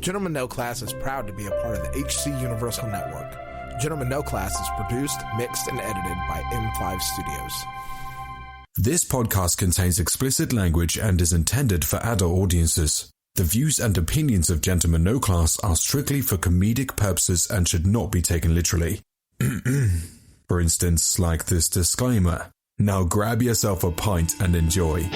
Gentlemen No Class is proud to be a part of the HC Universal Network. Gentlemen No Class is produced, mixed, and edited by M5 Studios. This podcast contains explicit language and is intended for adult audiences. The views and opinions of Gentlemen No Class are strictly for comedic purposes and should not be taken literally. For instance, like this disclaimer. Now grab yourself a pint and enjoy.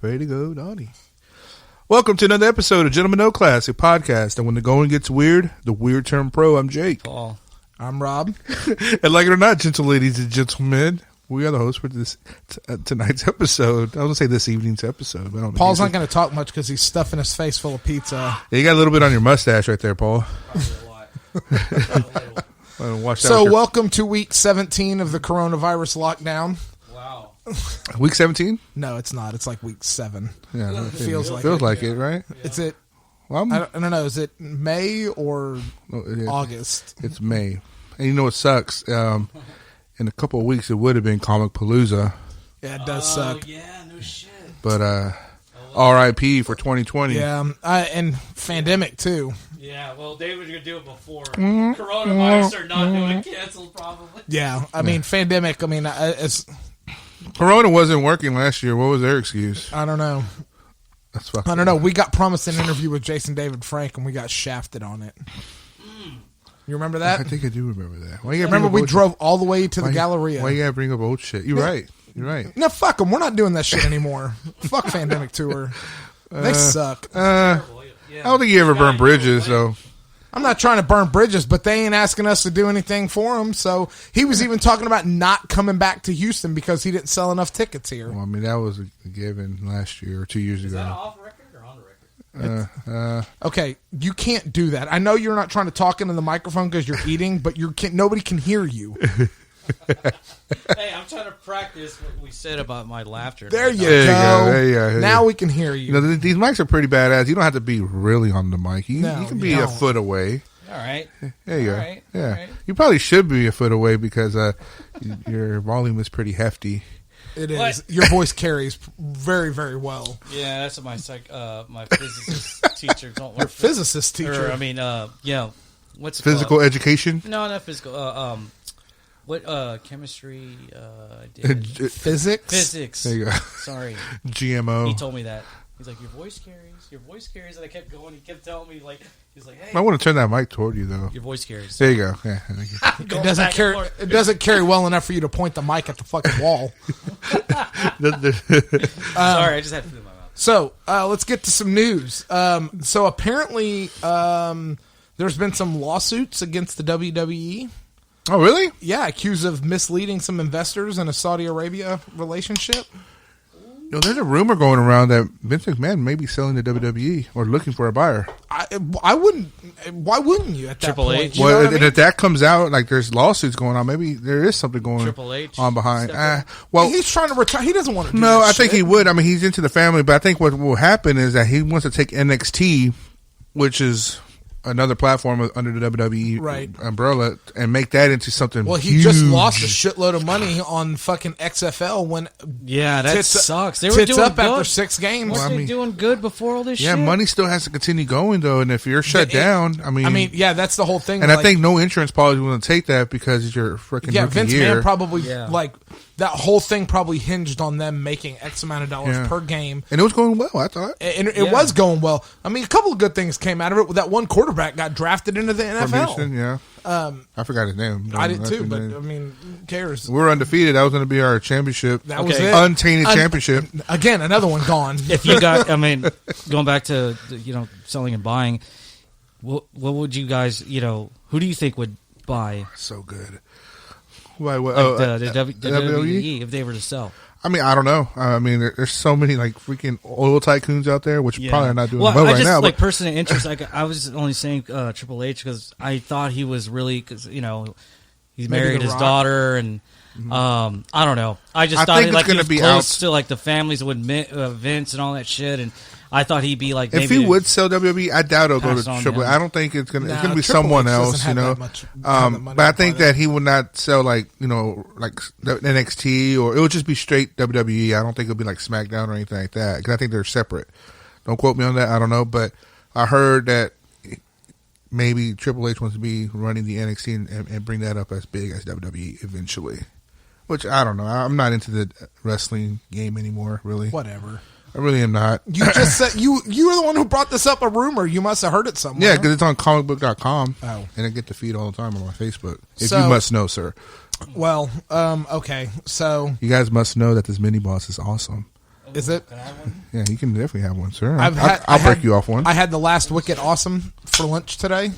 Ready to go, Donnie. Welcome to another episode of Gentlemen No Class, a podcast. And when the going gets weird, the weird term pro, I'm Jake. Paul. I'm Rob. And like it or not, gentle ladies and gentlemen, we are the hosts for this tonight's episode. I was going to say this evening's episode. But I don't Paul's not going to talk much because he's stuffing his face full of pizza. Yeah, you got a little bit on your mustache right there, Paul. So welcome to week 17 of the coronavirus lockdown. Wow. Week 17? No, it's not. It's like week 7. Yeah, It feels like it, right? Yeah. Is it? Well, I don't know. Is it May or no, August? It's May. And you know what sucks? In a couple of weeks, it would have been Comic Palooza. Yeah, it does suck. Yeah, no shit. But R.I.P. for 2020. Yeah, and Fandemic too. Yeah, well, David was going to do it before. Coronavirus or not doing it canceled, probably. Yeah, I mean, Fandemic, I mean, it's... Corona wasn't working last year. What was their excuse? I don't know. That's fucking I don't know. We got promised an interview with Jason David Frank, and we got shafted on it. You remember that? I think I do remember that. Why you remember we drove all the way to the Galleria. Why you gotta bring up old shit? You're right. You're right. No, fuck them. We're not doing that shit anymore. Fuck Fandemic Tour. They suck. I don't think you ever burned bridges, though. I'm not trying to burn bridges, but they ain't asking us to do anything for them. So he was even talking about not coming back to Houston because he didn't sell enough tickets here. Well, I mean, that was a given last year or 2 years ago. Is that off record or on the record? Okay, you can't do that. I know you're not trying to talk into the microphone because you're eating, but nobody can hear you. Hey, I'm trying to practice what we said about my laughter. There you go. There you go. Now we can hear you. You know, these mics are pretty badass. You don't have to be really on the mic. You can be a foot away. All right. There you go. Right. Yeah. All right. You probably should be a foot away because your volume is pretty hefty. It is. What? Your voice carries very, very well. Yeah, that's what my physicist teacher don't Your work. physicist teacher. Or, I mean, what's it Physical called? education? No, not physical. What chemistry? I did. Physics. Physics. There you go. Sorry. GMO. He told me that. He's like, your voice carries, and I kept going. He kept telling me, like, he's like, hey, I want to turn that mic toward you, though. your voice carries. There you go. Yeah. Thank you. It doesn't carry well enough for you to point the mic at the fucking wall. Sorry, I just had food in my mouth. So let's get to some news. So apparently, there's been some lawsuits against the WWE. Oh, really? Yeah, accused of misleading some investors in a Saudi Arabia relationship. No, there's a rumor going around that Vince McMahon may be selling the WWE or looking for a buyer. I wouldn't. Why wouldn't you at that Triple point? H. You know Well, what I mean? if that comes out, like there's lawsuits going on, maybe there is something going Triple H on behind. step Well, he's trying to retire. He doesn't want to do no, that I think shit. he would. I mean, he's into the family, but I think what will happen is that he wants to take NXT, which is another platform under the WWE umbrella, and make that into something. Well, he huge. just lost a shitload of money on fucking XFL when Yeah, that tits sucks. They were tits doing up good. after 6 games. Weren't they doing good before all this Yeah, shit? money still has to continue going though, and if you're shut down, I mean, yeah, that's the whole thing. and like, I think no insurance policy will take that because it's your freaking rookie Vince year. McMahon probably Yeah. like that whole thing probably hinged on them making X amount of dollars per game. And it was going well, I thought. And it was going well. I mean, a couple of good things came out of it. That one quarterback got drafted into the NFL. From Houston, yeah. I forgot his name. I did That's too, his but name. I mean, who cares? We're undefeated. That was going to be our championship. That was Okay. it. Untainted championship. Again, another one gone. If you got, I mean, going back to selling and buying, what would you guys, who do you think would buy So good. Why? What? the WWE if they were to sell? I mean, I don't know. I mean, there's so many like freaking oil tycoons out there, which probably are not doing well I right just, now. like But person of interest, I was only saying Triple H because I thought he was really he's Maybe married The his Rock. daughter and I don't know. I just I thought think he, it's like he gonna was be close out. to like the families with Vince and all that shit, and I thought he'd be like. If he would sell WWE, I doubt he'll go to Triple H. I don't think it's gonna. It's gonna be someone else, you know. But I think that he would not sell like the NXT, or it would just be straight WWE. I don't think it'll be like SmackDown or anything like that, because I think they're separate. Don't quote me on that. I don't know, but I heard that maybe Triple H wants to be running the NXT and bring that up as big as WWE eventually. Which I don't know. I'm not into the wrestling game anymore. Really, whatever. I really am not. You just said you were the one who brought this up. A rumor. You must have heard it somewhere. Yeah, because it's on comicbook.com. Oh, and I get the feed all the time on my Facebook. If you must know, sir. Well, okay. So you guys must know that this mini boss is awesome. Is it? Can I have one? Yeah, you can definitely have one, sir. I'll break you off one. I had the last Wicked Awesome for lunch today.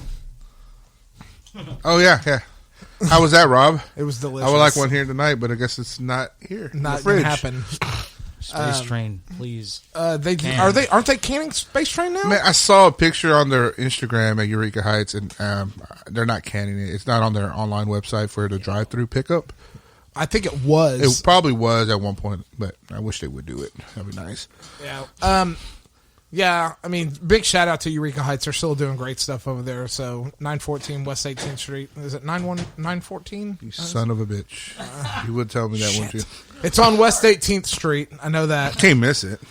Oh yeah. How was that, Rob? It was delicious. I would like one here tonight, but I guess it's not here. Not going to happen. Space Train, please. Aren't they canning Space Train now? Man, I saw a picture on their Instagram at Eureka Heights, and they're not canning it. It's not on their online website for the drive-through pickup. I think it was. It probably was at one point, but I wish they would do it. That'd be nice. Yeah. Yeah, I mean, big shout out to Eureka Heights. They're still doing great stuff over there. So 914 West 18th Street. Is it 914? You son of a bitch. You would tell me that, wouldn't you? It's on West 18th Street. I know that. Can't miss it.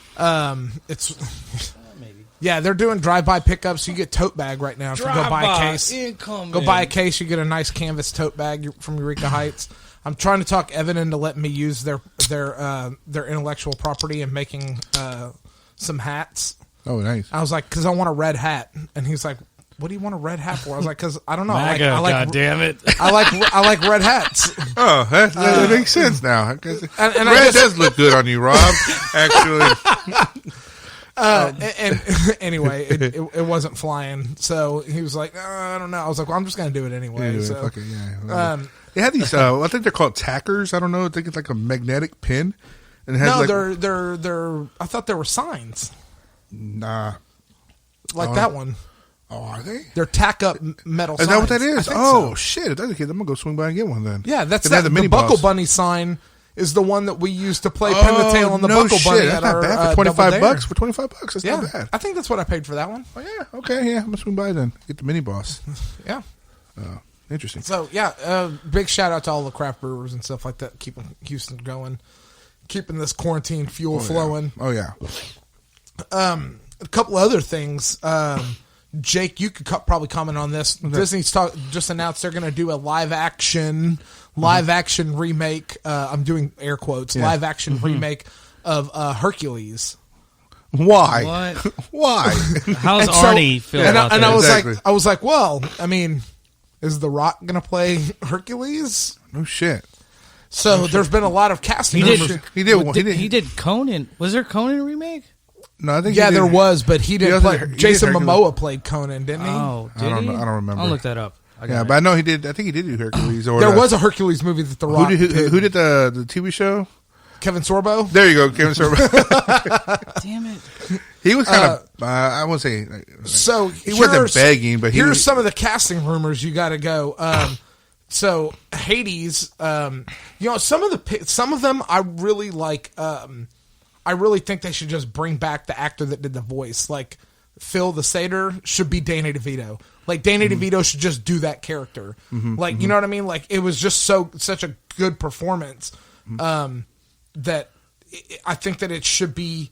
It's maybe. Yeah, they're doing drive-by pickups. You get tote bag right now. If you go buy a case, go buy a case. You get a nice canvas tote bag from Eureka Heights. I'm trying to talk Evan into letting me use their intellectual property and making some hats. Oh, nice. I was like, because I want a red hat, and he's like, "What do you want a red hat for?" I was like, "Because I don't know. I like God damn it! I like red hats." Oh, that makes sense now. And red does look good on you, Rob. Actually. And anyway, it wasn't flying, so he was like, "I don't know." I was like, "Well, I'm just going to do it anyway." They have these. I think they're called tackers. I don't know. I think it's like a magnetic pin. And it has they're. I thought they were signs. Nah, like that one. Oh, are they? They're tack up metal. Is signs. that what that is? So. Shit! If that's the case, I'm gonna go swing by and get one then. Yeah, that's that. The Buckle Bunny sign is the one that we used to play pin the tail on the Buckle Bunny. That's not bad for $25. For $25, that's not bad. I think that's what I paid for that one. Oh yeah, okay, yeah. I'm gonna swing by then. Get the mini boss. Yeah. Interesting. So yeah, big shout out to all the craft brewers and stuff like that, keeping Houston going, keeping this quarantine fuel flowing. Oh yeah. A couple other things. Jake, you could probably comment on this. Okay. Disney's just announced they're going to do a live action remake. I'm doing air quotes. Yeah. Live action remake of Hercules. Why? What? Why? How's Arnie feel about that? And I was like, well, I mean, is The Rock going to play Hercules? No shit. So there's been a lot of casting. He did Conan. Was there Conan remake? No, I think there was, but he didn't play. Jason Momoa played Conan, didn't he? Oh, did he? I don't remember. I'll look that up. But I know he did. I think he did do Hercules. Or there was a Hercules movie that The Rock did. Who did the TV show? Kevin Sorbo. There you go, Kevin Sorbo. Damn it. He was kind of. I won't say. So he wasn't begging, but here's some of the casting rumors. You got to go. So Hades. Some of them I really like. I really think they should just bring back the actor that did the voice. Like, Phil the Satyr should be Danny DeVito. Like, Danny DeVito should just do that character. You know what I mean? Like, it was just such a good performance that I think that it should be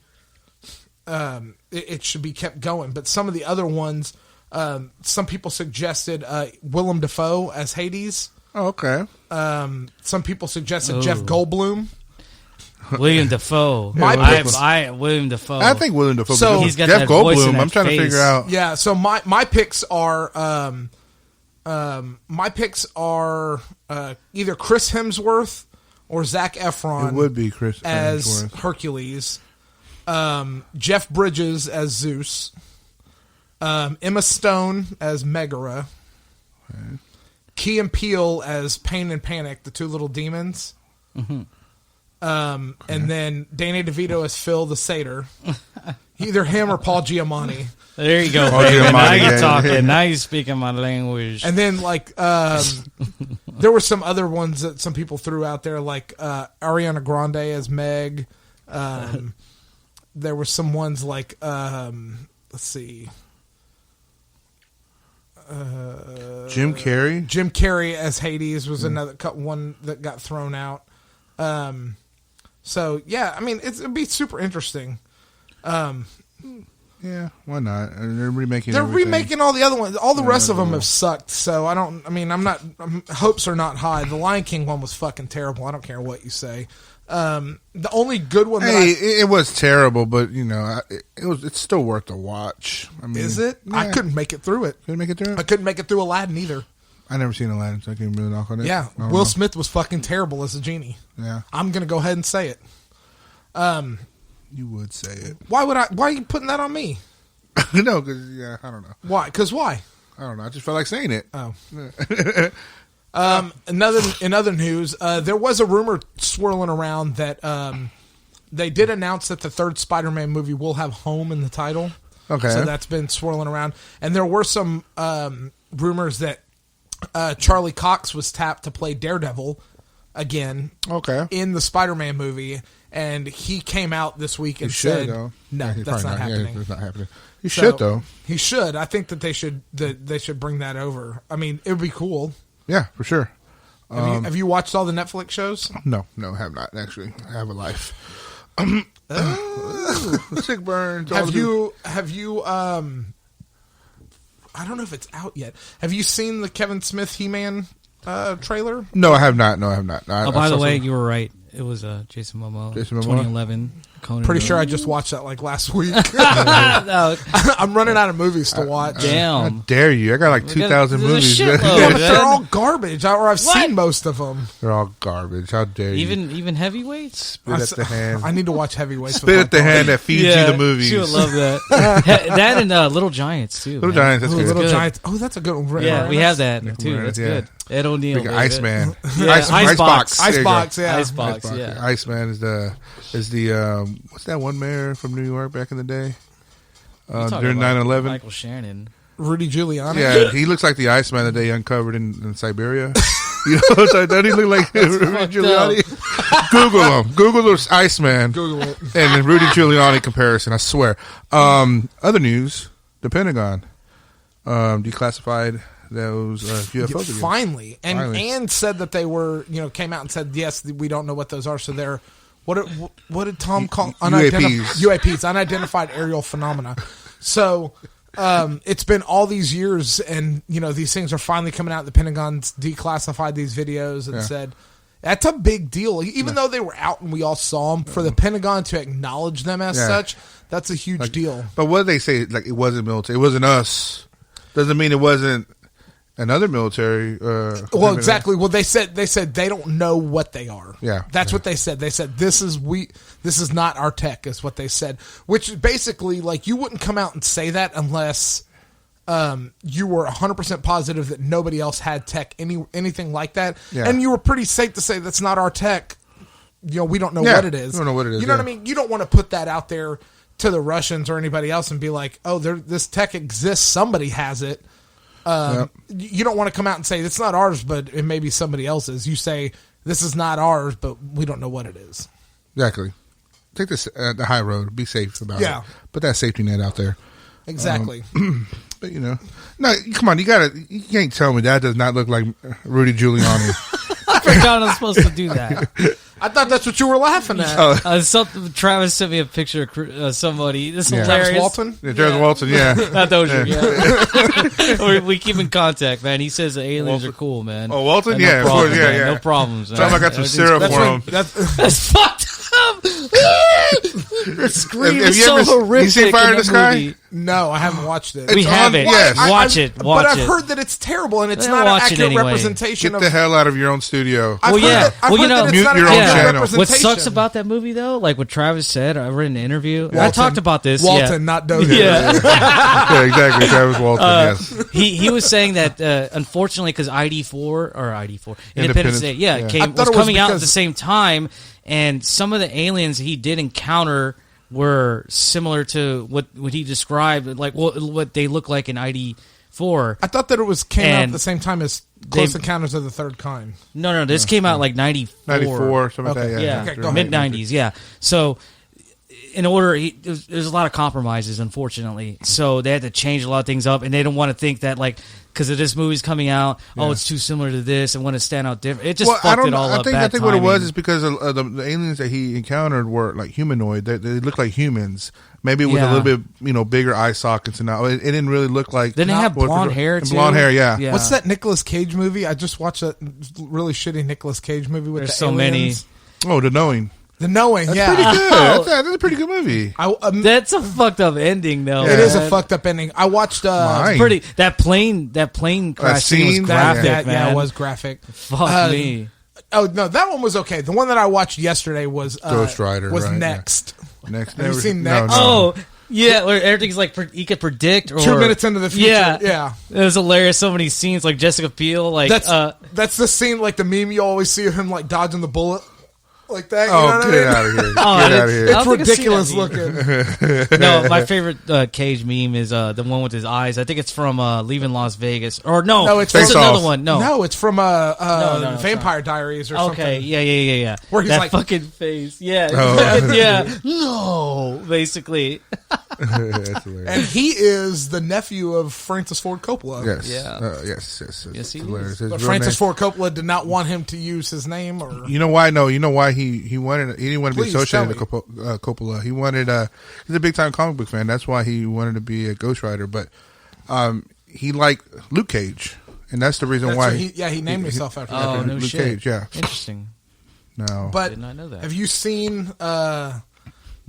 kept going. But some of the other ones, some people suggested Willem Dafoe as Hades. Oh, okay. Some people suggested Jeff Goldblum. William Dafoe. William Dafoe. I think William Dafoe. So he's got Jeff that voice in Goldblum. that I'm trying to figure out. Yeah. So my picks are either Chris Hemsworth or Zac Efron. It would be Chris as Hemsworth. Hercules. Jeff Bridges as Zeus. Emma Stone as Megara. Okay. Key and Peele as Pain and Panic, the two little demons. And then Danny DeVito as Phil the Satyr. Either him or Paul Giamatti. There you go. Now you're talking. Now you're speaking my language. And then, like, there were some other ones that some people threw out there, like Ariana Grande as Meg. there were some ones like let's see. Jim Carrey as Hades was another one that got thrown out. So yeah, I mean it'd be super interesting. Yeah, why not? They're remaking. They're remaking all the other ones. All the rest of them have sucked. So I don't. I mean, hopes are not high. The Lion King one was fucking terrible. I don't care what you say. The only good one. It was terrible, but it's still worth the watch. I mean, is it? Yeah. I couldn't make it through it. Couldn't make it through it. I couldn't make it through Aladdin either. I never seen Aladdin, so I can't really knock on it. Yeah, Will Smith was fucking terrible as a genie. Yeah, I'm gonna go ahead and say it. You would say it. Why would I? Why are you putting that on me? No, because I don't know. Why? Because why? I don't know. I just felt like saying it. Oh. In other news, there was a rumor swirling around that they did announce that the third Spider-Man movie will have "home" in the title. Okay, so that's been swirling around, and there were some rumors that Charlie Cox was tapped to play Daredevil again. Okay, in the Spider-Man movie. And he came out this week and said, though. "No, yeah, that's not happening. Yeah, it's not happening. He should though. He should. I think that they should bring that over. I mean, it would be cool. Yeah, for sure. Have you watched all the Netflix shows? No, have not actually. I have a life. Sick burns. Have you? I don't know if it's out yet. Have you seen the Kevin Smith He-Man trailer? No, I have not. By the way, you were right. It was Jason Momoa. 2011. Conan Pretty sure I just watched that like last week. I'm running out of movies to watch. Damn. How dare you? I got like 2,000 movies. Yeah, but they're all garbage. Or I've seen most of them. They're all garbage. How dare you? Even Heavyweights? Spit at the hand. I need to watch Heavyweights. Spit at the hand that feeds you the movies. She would love that. That and Little Giants, too. Little Giants, that's good. Little Giants. Oh, that's a good one. Yeah, we have that, too. That's good. Ed O'Neill. Iceman. Icebox. Icebox, yeah. Icebox, yeah. Iceman is the what's that one mayor from New York back in the day? During 9/11. Michael Shannon. Rudy Giuliani. Yeah, he looks like the Iceman that they uncovered in Siberia. You know, so doesn't he look like Rudy Giuliani? Google him. Google the Iceman. Google it. And the Rudy Giuliani comparison, I swear. Other news, the Pentagon declassifited those UFOs again. Finally. And said that they were, came out and said, yes, we don't know what those are. So they're, what did Tom call? UAPs, unidentified aerial phenomena. So it's been all these years and, these things are finally coming out. The Pentagon's declassified these videos and said, that's a big deal. Even though they were out and we all saw them, for the Pentagon to acknowledge them as such, that's a huge deal. But what did they say? Like, it wasn't military. It wasn't us. Doesn't mean it wasn't another military. Well, exactly. Well, they said they don't know what they are. Yeah, that's what they said. They said this is not our tech, is what they said. Which basically, like, you wouldn't come out and say that unless you were 100% positive that nobody else had tech, anything like that, and you were pretty safe to say that's not our tech. We don't know what it is. We don't know what it is. You know what I mean? You don't want to put that out there to the Russians or anybody else and be like, oh, this tech exists. Somebody has it. You don't want to come out and say it's not ours, but it may be somebody else's. You say this is not ours, but we don't know what it is. Exactly. Take this the high road. Be safe about it. Put that safety net out there. Exactly. But no, come on. You can't tell me that does not look like Rudy Giuliani. I forgot I was supposed to do that. I thought that's what you were laughing at. Travis sent me a picture of somebody. This is hilarious. Travis Walton? Yeah, Travis Walton, yeah. Not Dozier, we keep in contact, man. He says the aliens are cool, man. Oh, Walton? Yeah, of course, yeah. No problems, man. Sounds like I got some syrup for him. That's fucked up. The scream is so horrific. You seen Fire in the Sky? No, I haven't watched it. We haven't. Yes. Watch it. But I've heard that it's terrible and it's not an accurate representation of... Get the hell out of your own studio. I've heard that mute your own channel. What sucks about that movie, though, like what Travis said, I read an interview. Walton, I talked about this. Walton, not Dozier. Yeah, exactly. Travis Walton, yes. He was saying that, unfortunately, because ID4, Independence Day, was coming out at the same time, and some of the aliens he did encounter were similar to what he described, like what they look like in ID4. I thought that it came out at the same time as Close Encounters of the Third Kind. No, this came out like 94. 94, something like that. Yeah, mid-90s, yeah. So there's a lot of compromises, unfortunately. So they had to change a lot of things up, and they don't want to think that like because of this movie's coming out, it's too similar to this, and want to stand out different. It just fucked it all up. I think what it was is because the aliens that he encountered were like humanoid. They looked like humans. Maybe with a little bit, bigger eye sockets and all. It didn't really look like. Didn't they have blonde hair too? Blonde hair, yeah. What's that Nicolas Cage movie? I just watched a really shitty Nicolas Cage movie with There's the so aliens. Many. Oh, The Knowing. The Knowing, That's yeah. pretty good. That's a pretty good movie. That's a fucked up ending, though. It is a fucked up ending. I watched pretty that plane crash scene was graphic, man. Yeah, it was graphic. Fuck me. Oh no, that one was okay. The one that I watched yesterday was Ghost Rider. Was right, Next. Yeah. Next. Have you seen Next? No. Oh. Yeah, where everything's like he could predict. Or, 2 minutes into the future. Yeah. It was hilarious. So many scenes like Jessica Biel. Like that's the scene, like the meme you always see of him like dodging the bullet. Like that. Get out of here. Get out of here. It's ridiculous looking. No, my favorite Cage meme is the one with his eyes. I think it's from Leaving Las Vegas. Or no, it's another one. No, it's from Vampire Diaries or something. Okay, yeah. Where he's that like fucking face. Yeah. Yeah. No, basically. That's hilarious. And he is the nephew of Francis Ford Coppola. Yes. Yeah. Yes, he is. But Francis Ford Coppola did not want him to use his name. Or you know why? No, you know why he didn't want to be associated with Coppola. He wanted he's a big time comic book fan. That's why he wanted to be a Ghost Rider. But he liked Luke Cage, and that's the reason why. He named himself after Luke Cage. Yeah, interesting. No, but did not know that. Have you seen?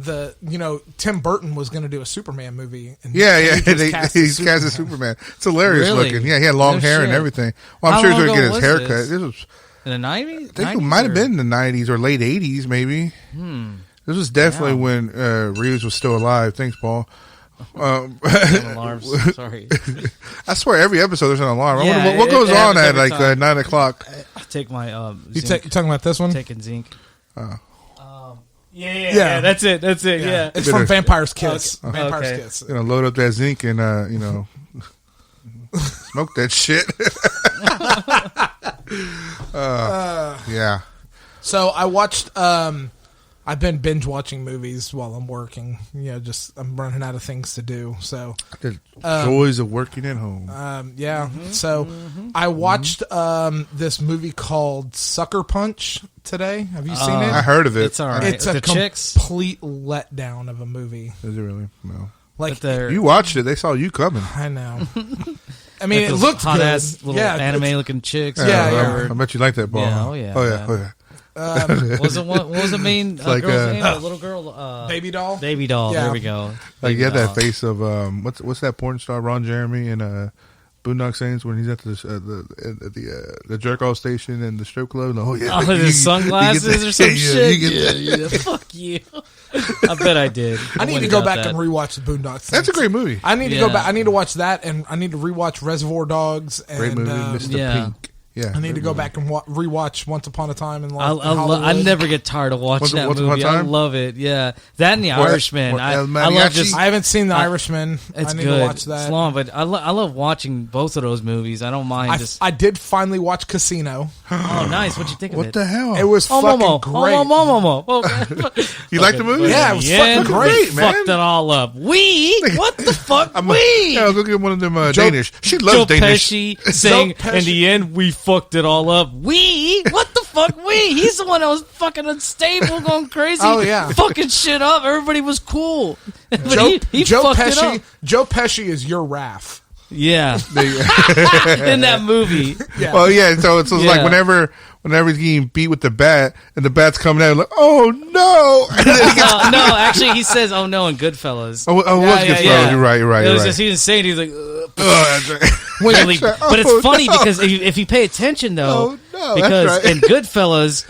Tim Burton was going to do a Superman movie. And he's cast as Superman. It's hilarious looking. Yeah, he had long hair and everything. Well, I'm sure he's going to get his haircut. This was in the 90s? I think it might have been in the 90s or late 80s, maybe. This was definitely when Reeves was still alive. Thanks, Paul. Alarms. Sorry. I swear, every episode there's an alarm. Yeah, I wonder what goes on at like 9 o'clock. I take my you talking about this one? Taking zinc. Yeah, that's it. Yeah, it's from Vampire's Kiss. Vampire's Kiss. Load up that zinc and smoke that shit. Yeah. So I watched. I've been binge watching movies while I'm working. I'm running out of things to do. So the joys of working at home. So I watched this movie called Sucker Punch today. Have you seen it? I heard of it. It's all right. It's a complete letdown of a movie. Is it really? No. Like you watched it. They saw you coming. I know. I mean, it looked hot good. ass little anime looking chicks. Yeah. I bet you like that, Paul. Yeah, oh yeah. What was the main girl's name? A little girl, Baby Doll. Baby Doll. Yeah. There we go. Like you had that face of what's that porn star Ron Jeremy and Boondock Saints when he's at the jerk off station and the strip club. His sunglasses or some shit. Yeah. Fuck you. I bet I did. I need to go back and rewatch the Boondock Saints. That's a great movie. I need to go back. I need to watch that, and I need to rewatch Reservoir Dogs. And, great movie, Mr. Pink. Yeah, I need to go back and rewatch Once Upon a Time in Hollywood. I never get tired of watching that movie. I love it. Yeah, that and The Irishman. I love just. I haven't seen The Irishman. It's I need good. to watch that. It's long, but I love watching both of those movies. I don't mind. I did finally watch Casino. Oh, nice! What'd you think of it? What the hell? It was fucking great. You like the movie? Yeah, it was fucking great, man. Fucked it all up. What the fuck? Yeah, I'll go get one of them Danish. She loves Joe Danish. Pesci saying, in the end, we fucked it all up. What the fuck? He's the one that was fucking unstable, going crazy. Oh yeah, fucking shit up. Everybody was cool. But he Joe fucked Pesci. it up. Joe Pesci is your Raph. Yeah, in that movie. Yeah. Well, yeah. So it's like whenever he's getting beat with the bat and the bat's coming out, like, oh no! No, actually, he says, "Oh no," in Goodfellas. Oh, was Goodfellas. Yeah. You're right. It was just he was saying he was like, that's right. But it's funny because if you pay attention though, because in Goodfellas,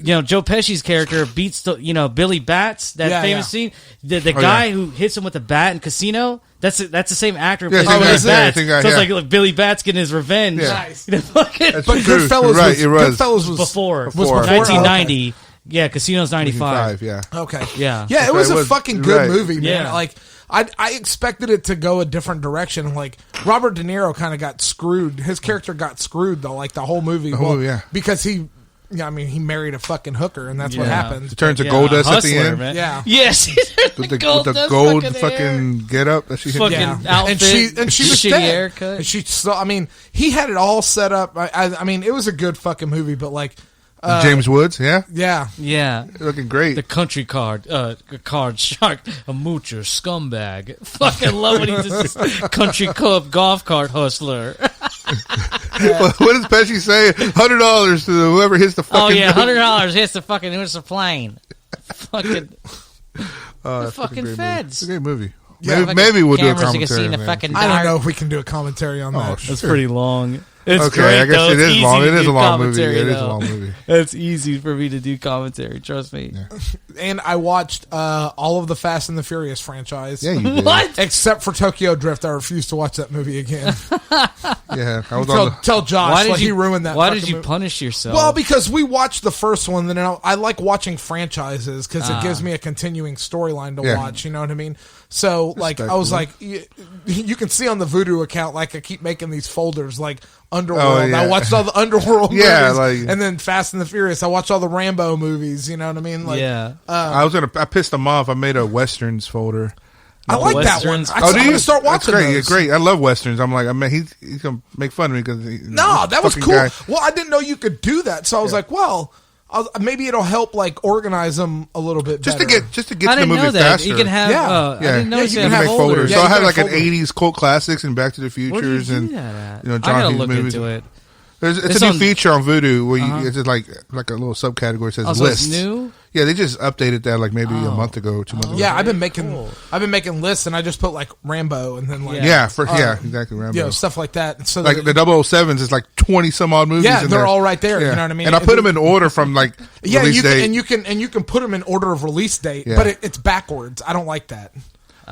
Joe Pesci's character beats Billy Bats, that famous scene. The guy who hits him with the bat in Casino. That's the same actor who plays Billy Bats. So it's like Billy Bats getting his revenge. Yeah. Nice. That's but Goodfellas was before 1990. Okay. Yeah, Casino's 95. Yeah. Okay. Yeah. Yeah, it was a fucking good movie, man. Yeah. Like I expected it to go a different direction. Like Robert De Niro kind of got screwed. His character got screwed though, like the whole movie. Yeah. Because he I mean, he married a fucking hooker, and that's what happened. He turns to gold dust at the end. Man. Yeah. Yes. With the gold fucking get up that she fucking outfit, and she was shitty dead. haircut. And she still, I mean, he had it all set up. I mean, it was a good fucking movie, but like James Woods, yeah, looking great. The country card shark, a moocher, scumbag. Fucking love when he's this country club golf cart hustler. What does Pesci say? $100 to whoever hits the fucking. Oh yeah, $100 hits the plane. Fucking the fucking feds. It's a great movie. Yeah, maybe we'll do a commentary. I don't know if we can do a commentary on that. That's pretty long. It's okay, great, I guess though. it is long. It is a long movie. It is a long movie. It's easy for me to do commentary. Trust me. Yeah. And I watched all of the Fast and the Furious franchise. Yeah, you did. What? Except for Tokyo Drift, I refused to watch that movie again. Yeah, I was tell Josh he ruined that. Why did you movie. punish yourself? Well, because we watched the first one, then I like watching franchises because it gives me a continuing storyline to watch. You know what I mean? So, like, I was like, you can see on the Vudu account, like, I keep making these folders, like Underworld. Oh, yeah. I watched all the Underworld movies, like, and then Fast and the Furious. I watched all the Rambo movies. You know what I mean? Like, I pissed them off. I made a Westerns folder. I like Westerns. that one. I'm going to start watching That's great. those. Great. I love Westerns. I'm like, he's going to make fun of me because no, that was cool. Guy. Well, I didn't know you could do that, so I was like, well, maybe it'll help like organize them a little bit better. Just to get to the movie faster. You can have I didn't know you can make folders. Yeah, so I have like an 80s cult classics and Back to the Futures and John Hughes movies. Into it. It's a new feature on Vudu where it's just like a little subcategory that says lists. It's new? Yeah, they just updated that like maybe a month ago, 2 months ago. Yeah, I've been making lists and I just put like Rambo and then like exactly Rambo. Stuff like that. And so like the 007s is like 20 some odd movies. Yeah, in they're there. all right there. Yeah. You know what I mean? And I put them in order from like release date. And you can put them in order of release date, but it's backwards. I don't like that.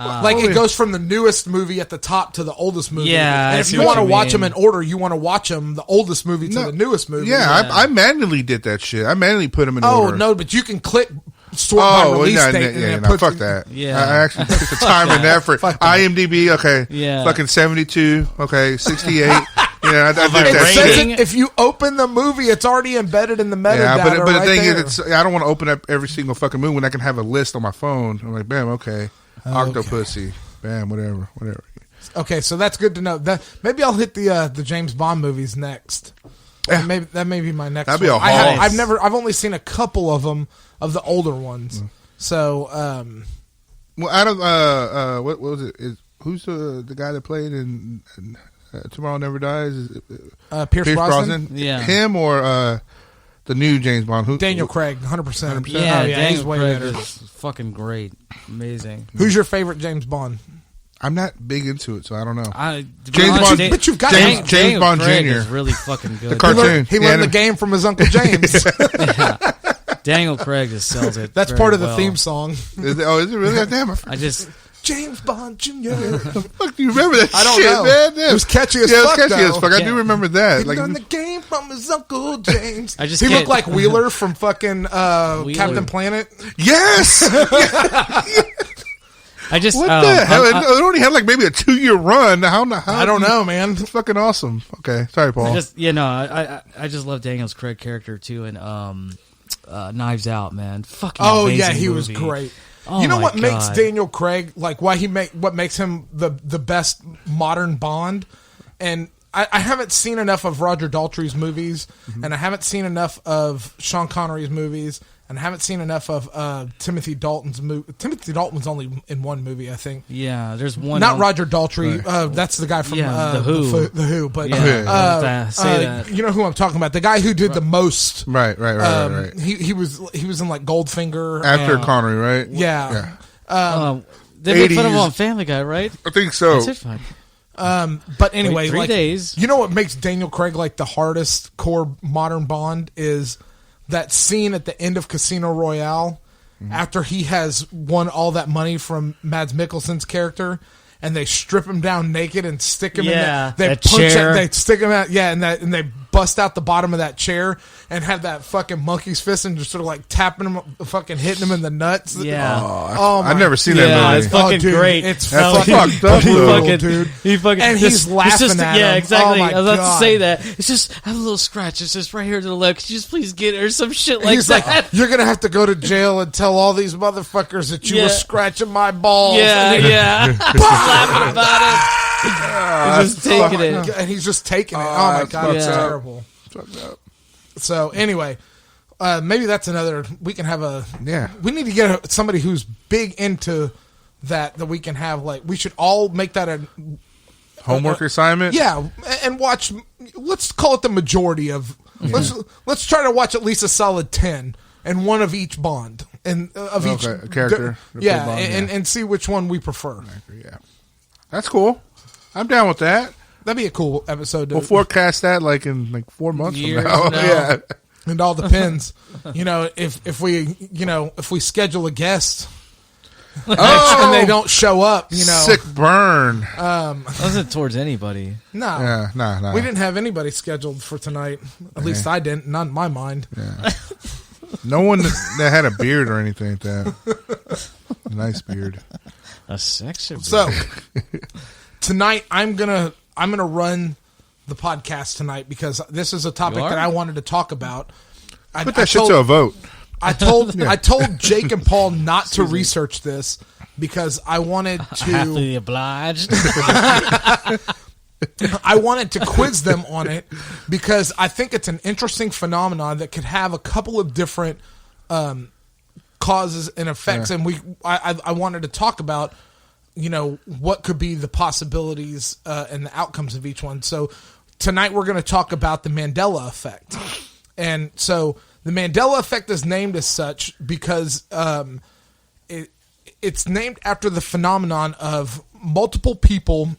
It goes from the newest movie at the top to the oldest movie. Yeah, and if you want to watch them in order, you want to watch them the oldest movie to the newest movie. Yeah, I manually did that shit. I manually put them in order. Oh no, but you can click sort by release date. Fuck that. Yeah, I actually took the time and effort. IMDb, okay, fucking 72, okay, 68. I did that shit. If you open the movie, it's already embedded in the metadata. Yeah, but the thing there. is, I don't want to open up every single fucking movie when I can have a list on my phone. I'm like, bam, okay, Octopussy. Bam, whatever. Okay, so that's good to know. Maybe I'll hit the James Bond movies next. Yeah. That may be my next. That'd be one. I've only seen a couple of them of the older ones. So, well, out of what was it? Who's the guy that played in Tomorrow Never Dies? Is it, Pierce Brosnan? Yeah, him or the new James Bond? Daniel Craig, 100%. Yeah, he's way Craig better. is fucking great, amazing. Who's your favorite James Bond? I'm not big into it, so I don't know. James Bond, but you've got James Bond Jr. is really fucking good. The cartoon. He learned the game from his Uncle James. Daniel Craig just sells it. That's part of the theme song. Is it really? Damn, James Bond Jr. Fuck, do you remember that I don't shit, know. Man? Damn. It was catchy as fuck. It was catchy though. as fuck. I do remember that. He learned the game from his Uncle James. He looked like Wheeler from fucking Captain Planet. Yes! What the hell? It only had like maybe a 2-year run. How I don't know, man. It's fucking awesome. Okay, sorry, Paul. I just love Daniel's Craig character too, and Knives Out, man. Fucking amazing he movie. was great. Oh, you know what God. makes Daniel Craig what makes him the best modern Bond? And I haven't seen enough of Roger Daltrey's movies, and I haven't seen enough of Sean Connery's movies, and I haven't seen enough of Timothy Dalton's movie. Timothy Dalton's only in one movie, I think. Yeah, there's one. Not Roger Daltrey. Right. That's the guy from The Who. The Who. But say that. You know who I'm talking about? The guy who did the most. Right. He was in like Goldfinger after Connery, right? Yeah. They made fun of him on Family Guy, right? I think so. That's it, fine. But anyway, 3 days. You know what makes Daniel Craig like the hardest core modern Bond is that scene at the end of Casino Royale after he has won all that money from Mads Mikkelsen's character, and they strip him down naked and stick him in they punch chair. They stick him out, and they bust out the bottom of that chair and have that fucking monkey's fist and just sort of like tapping him, fucking hitting him in the nuts. Yeah. I've never seen that movie. It's fucking great. It's fucked up, dude. He fucking, and he's laughing at him. Yeah, exactly. I was about to say that. It's just, I have a little scratch. It's just right here to the left. Could you just please get it or some shit like he's that? Like, you're going to have to go to jail and tell all these motherfuckers that you were scratching my balls. Yeah, He's laughing about it. He's just taking it. And he's just taking it. Oh, my God. It's terrible. So, anyway, maybe that's another. We can have a. Yeah. We need to get somebody who's big into that we can have. Like, we should all make that a. Homework assignment? Yeah. And watch. Let's call it the majority of. Let's try to watch at least a solid 10 and one of each Bond. And of each character. Bond, and see which one we prefer. Yeah. That's cool. I'm down with that. That'd be a cool episode. We'll forecast that like in like 4 months from now. Yeah. It all depends. If we schedule a guest and they don't show up, sick burn. Wasn't towards anybody. No. No. We didn't have anybody scheduled for tonight. At least I didn't. Not in my mind. Yeah. No one that had a beard or anything like that. A nice beard. A sexy beard. So tonight I'm gonna run the podcast tonight because this is a topic that I wanted to talk about. Put that shit to a vote. I told Jake and Paul not to research this because I wanted to. Happily obliged. I wanted to quiz them on it because I think it's an interesting phenomenon that could have a couple of different causes and effects, and I wanted to talk about what could be the possibilities and the outcomes of each one. So tonight we're going to talk about the Mandela Effect, and so the Mandela Effect is named as such because it's named after the phenomenon of multiple people.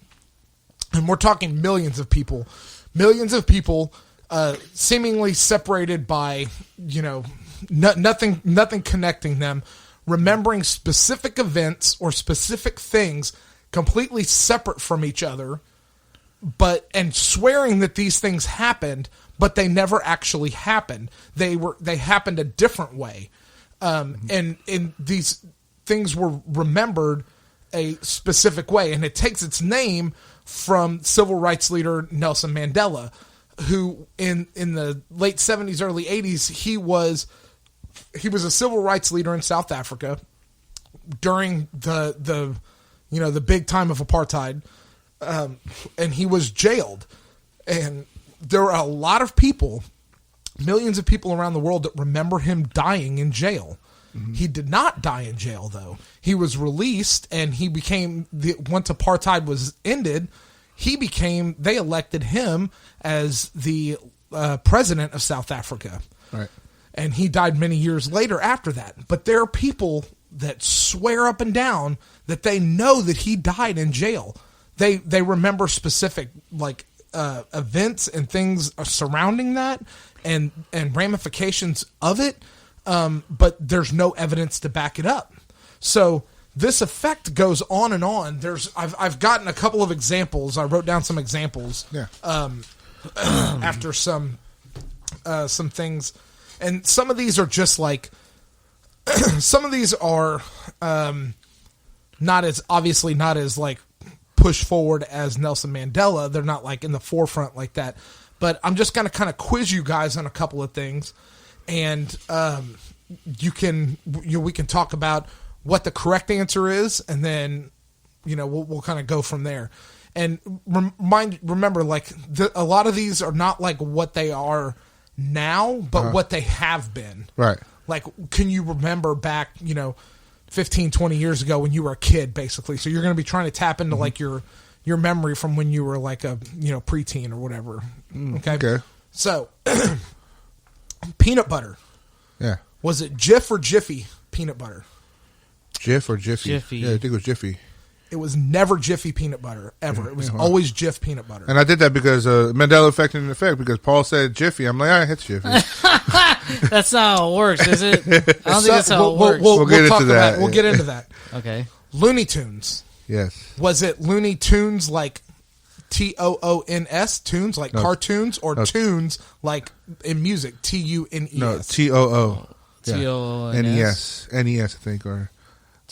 And we're talking millions of people seemingly separated by, nothing connecting them, remembering specific events or specific things completely separate from each other, and swearing that these things happened, but they never actually happened. They happened a different way. And these things were remembered a specific way, and it takes its name from civil rights leader Nelson Mandela, who in the late 70s, early 80s, he was a civil rights leader in South Africa during the big time of apartheid, and he was jailed. And there are a lot of people, millions of people around the world that remember him dying in jail. Mm-hmm. He did not die in jail, though. He was released, and he became once apartheid was ended, they elected him as the president of South Africa. Right. And he died many years later after that. But there are people that swear up and down that they know that he died in jail. They remember specific events and things surrounding that and ramifications of it. But there's no evidence to back it up. So this effect goes on and on. I've gotten a couple of examples. I wrote down some examples. Yeah. After some things, and some of these are just like some of these are not as like push forward as Nelson Mandela. They're not like in the forefront like that. But I'm just going to kind of quiz you guys on a couple of things. And we can talk about what the correct answer is, and then we'll kind of go from there. And remember, a lot of these are not like what they are now, but what they have been. Right. Like, can you remember back 15, 20 years ago when you were a kid, basically? So you're going to be trying to tap into like your memory from when you were like a preteen or whatever. Okay. So. Peanut butter. Yeah. Was it Jif or Jiffy peanut butter? Jif or Jiffy? Jiffy. Yeah, I think it was Jiffy. It was never Jiffy peanut butter, ever. It was always Jif peanut butter. And I did that because Mandela Effect in effect, because Paul said Jiffy. I'm like, all right, it's Jiffy. That's not how it works, is it? I don't think that's how it works. We'll get into that. We'll get into that. Okay. Looney Tunes. Yes. Was it Looney Tunes like TOONS, tunes like cartoons, or tunes like in music, TUNES. No, TOO. TOONS. NES, I think, or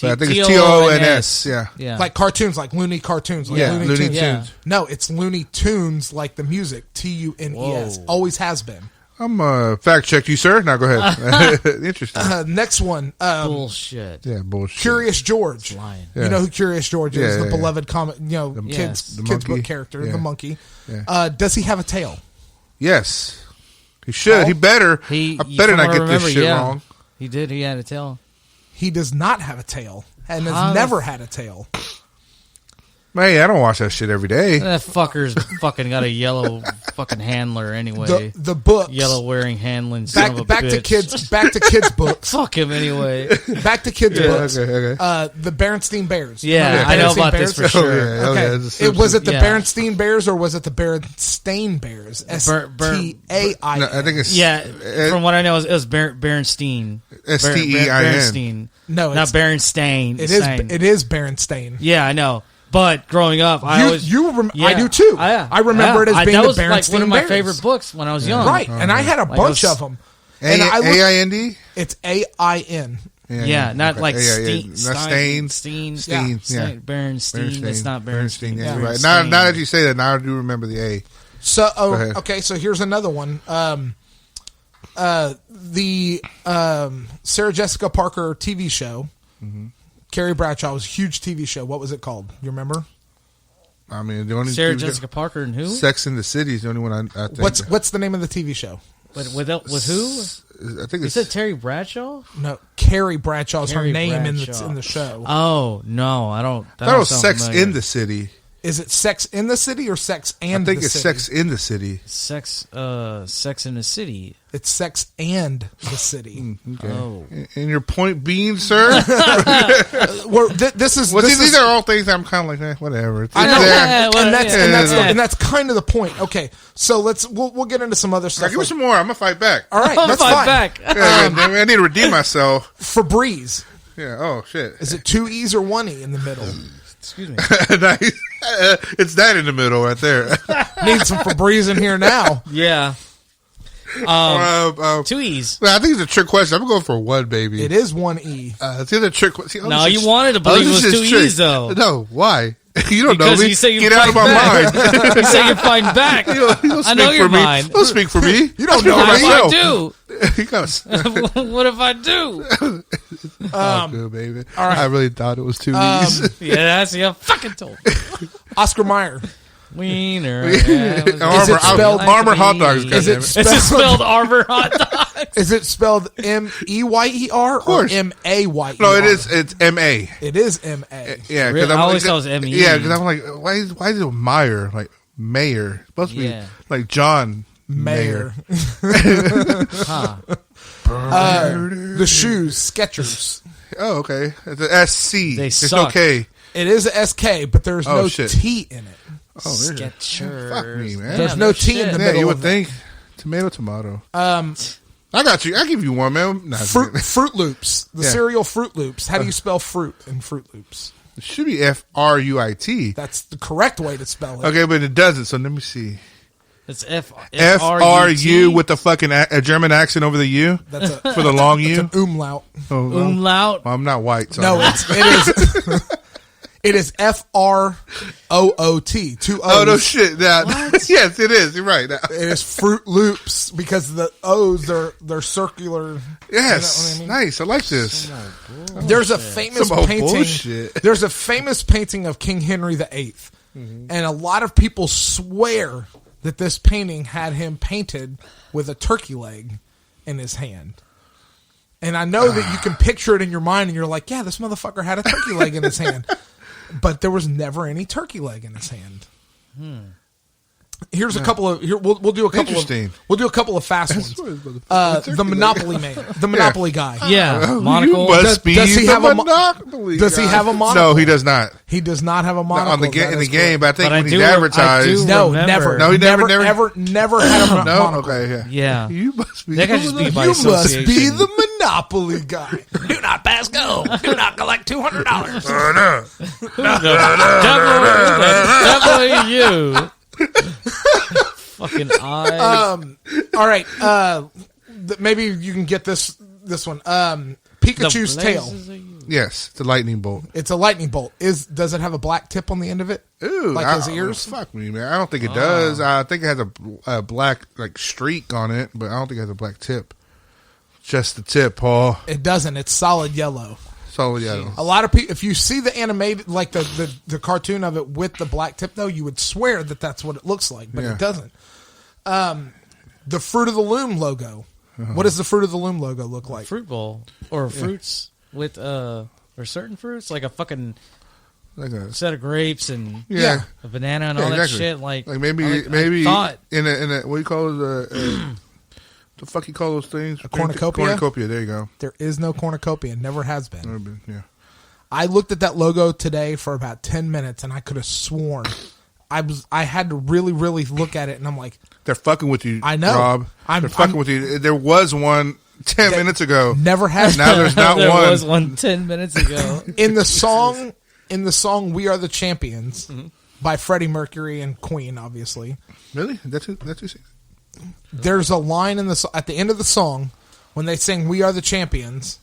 I think it's TOONS. Yeah, like cartoons, like Looney Cartoons. Like Looney Tunes. Yeah. No, it's Looney Tunes, like the music, TUNES. Whoa. Always has been. I'm fact check you, sir. Now go ahead. Interesting. Next one. Bullshit. Yeah, bullshit. Curious George. Lying. Yeah. You know who Curious George is? Yeah, The beloved comic, kids book character, the monkey. Yeah. Does he have a tail? Yes, he should. He better. I better not get this shit wrong. He did. He had a tail. He does not have a tail, and has never had a tail. Hey, I don't watch that shit every day. That fucker's fucking got a yellow fucking handler anyway. The books. Yellow wearing handling. Back to kids books. Fuck him anyway. Back to kids books. Okay. The Berenstein Bears. Yeah, I know about this for sure. Okay. Was it the Berenstein Bears or was it the Berenstain Bears? STAI. No, I think it's from what I know, it was Berenstein. STEIN. No, not Berenstain. It is Berenstain. Yeah, I know. But growing up, I do too. I remember it as being the Berenstein Bears. That was like one of my favorite books when I was young. Right, and I had a bunch of them. AIND? It's AIN. Yeah, not like Steen. Berenstain. It's not Berenstain. Yeah, right. Now that you say that, now I do remember the A. So, okay, so here's another one. The Sarah Jessica Parker TV show. Mm-hmm. Carrie Bradshaw was a huge TV show. What was it called? You remember? I mean, the only Sarah Jessica Parker and who? Sex in the City is the only one I think. What's the name of the TV show? With who? I think you said Terry Bradshaw. No, Carrie Bradshaw is her name in the show. Oh no, I don't. That was Sex in the City. Is it Sex in the City or Sex and the City? I think it's Sex in the City. Sex in the City. It's Sex and the City. Okay. Oh. And your point being, sir? These are all things I'm kind of like, whatever. I know. And that's kind of the point. Okay, so we'll get into some other stuff. Now, give me some more. I'm going to fight back. All right, that's fine. Back. I need to redeem myself. Febreze. Yeah, oh, shit. Is it 2 E's or 1 E in the middle? Excuse me. It's that in the middle right there. Need some Febreze in here now. Yeah. 2 E's. I think it's a trick question. I'm going for 1, baby. It is 1 E. It's either trick question. No, you wanted to believe it was 2 E's, though. No, why? You don't because know me. You say Get out of my mind. You say you're fighting back. I know you're mine. Don't speak for me. You don't know what I do. What if I do? Good, baby. All right. I really thought it was 2 E's. Yeah, that's I fucking told. Oscar Mayer. Wiener. Is it spelled Armor hot dogs? Is it spelled Armor hot dogs? Is it spelled MEYER or MAYER? No, it is. It's MA. It is MA. Yeah, because I always thought it was ME. Yeah, because I'm like, why is it Meyer? Like Mayer? It's supposed to be like John Mayer. The shoes, Skechers. Oh, okay. It's an SC. They suck. No K. It is a SK, but there's no T in it. Oh, Skechers. Fuck me, man. There's no T in the middle. You would think. Tomato. I got you. I give you one, man. Fruit Loops. The cereal Fruit Loops. How do you spell fruit in Fruit Loops? It should be FRUIT. That's the correct way to spell it. Okay, but it doesn't. So let me see. It's FRU with the fucking a German accent over the U. That's for the long U. It's an umlaut. Umlaut. Well, I'm not white. So no, it is. It is FROOT. 2 O's. Oh no shit! Yes, it is. You're right. It is Fruit Loops because the O's they're circular. Yes, you know what I mean? Nice. I like this. There's a famous painting. There's a famous painting of King Henry VIII, and a lot of people swear that this painting had him painted with a turkey leg in his hand. And I know that you can picture it in your mind, and you're like, "Yeah, this motherfucker had a turkey leg in his hand." But there was never any turkey leg in his hand. Here's a couple of we'll do a couple of fast ones. The Monopoly man, the Monopoly guy. Yeah, monocle. Does he have a monopoly? Does he have a monocle? No, he does not. He does not have a monocle. In the game, but I think when he's advertised, never. No, he never had a monocle. Okay, yeah. You must be. That could just be by association. Must be the Monopoly guy. Do not pass go. Do not collect $200. Definitely you. Fucking eyes. All right. Maybe you can get this one. Pikachu's tail. Yes, it's a lightning bolt. It's a lightning bolt. Does it have a black tip on the end of it? Ooh, like his ears? Fuck me, man. I don't think it does. I think it has a black streak on it, but I don't think it has a black tip. Just the tip, Paul. It doesn't. It's solid yellow. Solid yellow. A lot of people, if you see the animated, like the cartoon of it with the black tip, though, you would swear that that's what it looks like, but it doesn't. The Fruit of the Loom logo. What does the Fruit of the Loom logo look like? Fruit bowl or fruits with or certain fruits like a fucking set of grapes and a banana and all that shit. Like maybe in a what do you call it? The fuck you call those things? A cornucopia? Cornucopia, there you go. There is no cornucopia. Never has been. Never been, yeah. I looked at that logo today for about 10 minutes, and I could have sworn. I had to really, really look at it, and I'm like... They're fucking with you, I know. Rob. They're fucking with you. There was one 10 minutes ago. Never has been. Now there's not there one. There was one 10 minutes ago. In the song We Are the Champions, by Freddie Mercury and Queen, obviously. Really? That's who sings it? There's a line at the end of the song when they sing "We Are the Champions."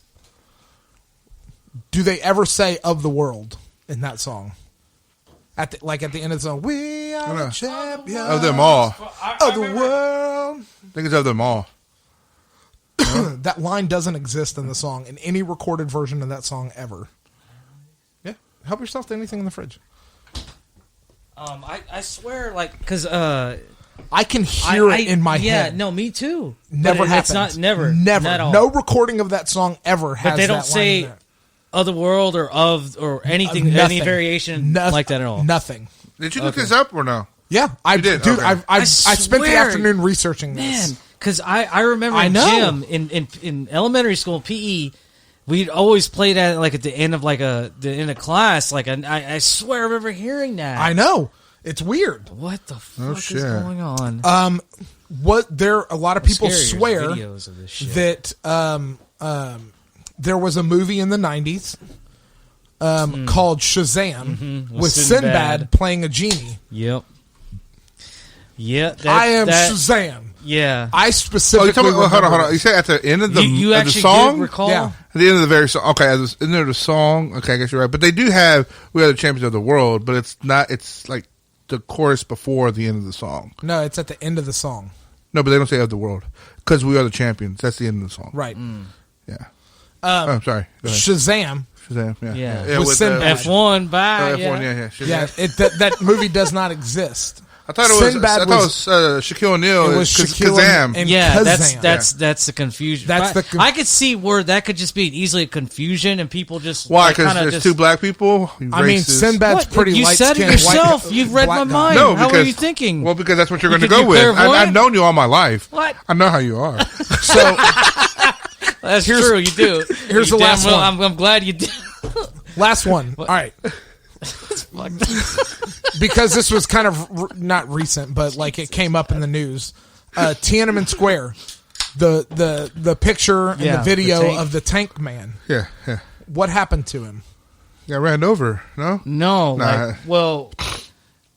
Do they ever say "of the world" in that song? At the end of the song, "We are the champions of them all, of the world." I think it's of them all. That line doesn't exist in the song in any recorded version of that song ever. Yeah, help yourself to anything in the fridge. I swear, like, because I can hear it in my head. Yeah, no, me too. Never happened. It's not never. Not all. No recording of that song ever has. But they don't that say line "of the world" or anything, any variation like that at all. Nothing. Did you look this up or no? Yeah, I did. Dude, okay. I spent the afternoon researching this. Man, because I remember in gym in elementary school PE. We'd always play that like at the end of the end of class. Like I swear I remember hearing that. I know. It's weird. What the fuck is going on? A lot of people swear that there was a movie in the 90s called Shazam with Sinbad playing a genie. Yep. Yeah. I am Shazam. Yeah. I specifically... hold on. You said at the end of the, you of actually the song? Did recall? Yeah. At the end of the very song. Okay, at the end of the song. Okay, I guess you're right. But they do have "We Are the Champions of the World," but it's not... It's like the chorus before the end of the song. No, it's at the end of the song. No, but they don't say "of the world" because "We Are the Champions." That's the end of the song. Right. Yeah. I'm sorry. Go ahead. Shazam. Yeah. With Sinbad. F1. Bye. F1. Yeah. Shazam. That movie does not exist. I thought it was Shaquille O'Neal. It was Kazam. And that's the confusion. I could see where that could just be easily a confusion and people just why because there's two black people. I mean, Sinbad's pretty light skinned. You said it yourself. You've read my mind. No, how are you thinking? Well, because that's what you're going to go with. I've known you all my life. What? I know how you are. So that's true. You do. Here's the last one. I'm glad you did. Last one. All right. Because this was kind of not recent, but like it came up in the news. Tiananmen Square, the picture and the video of the tank man. Yeah. What happened to him? Got ran over. No.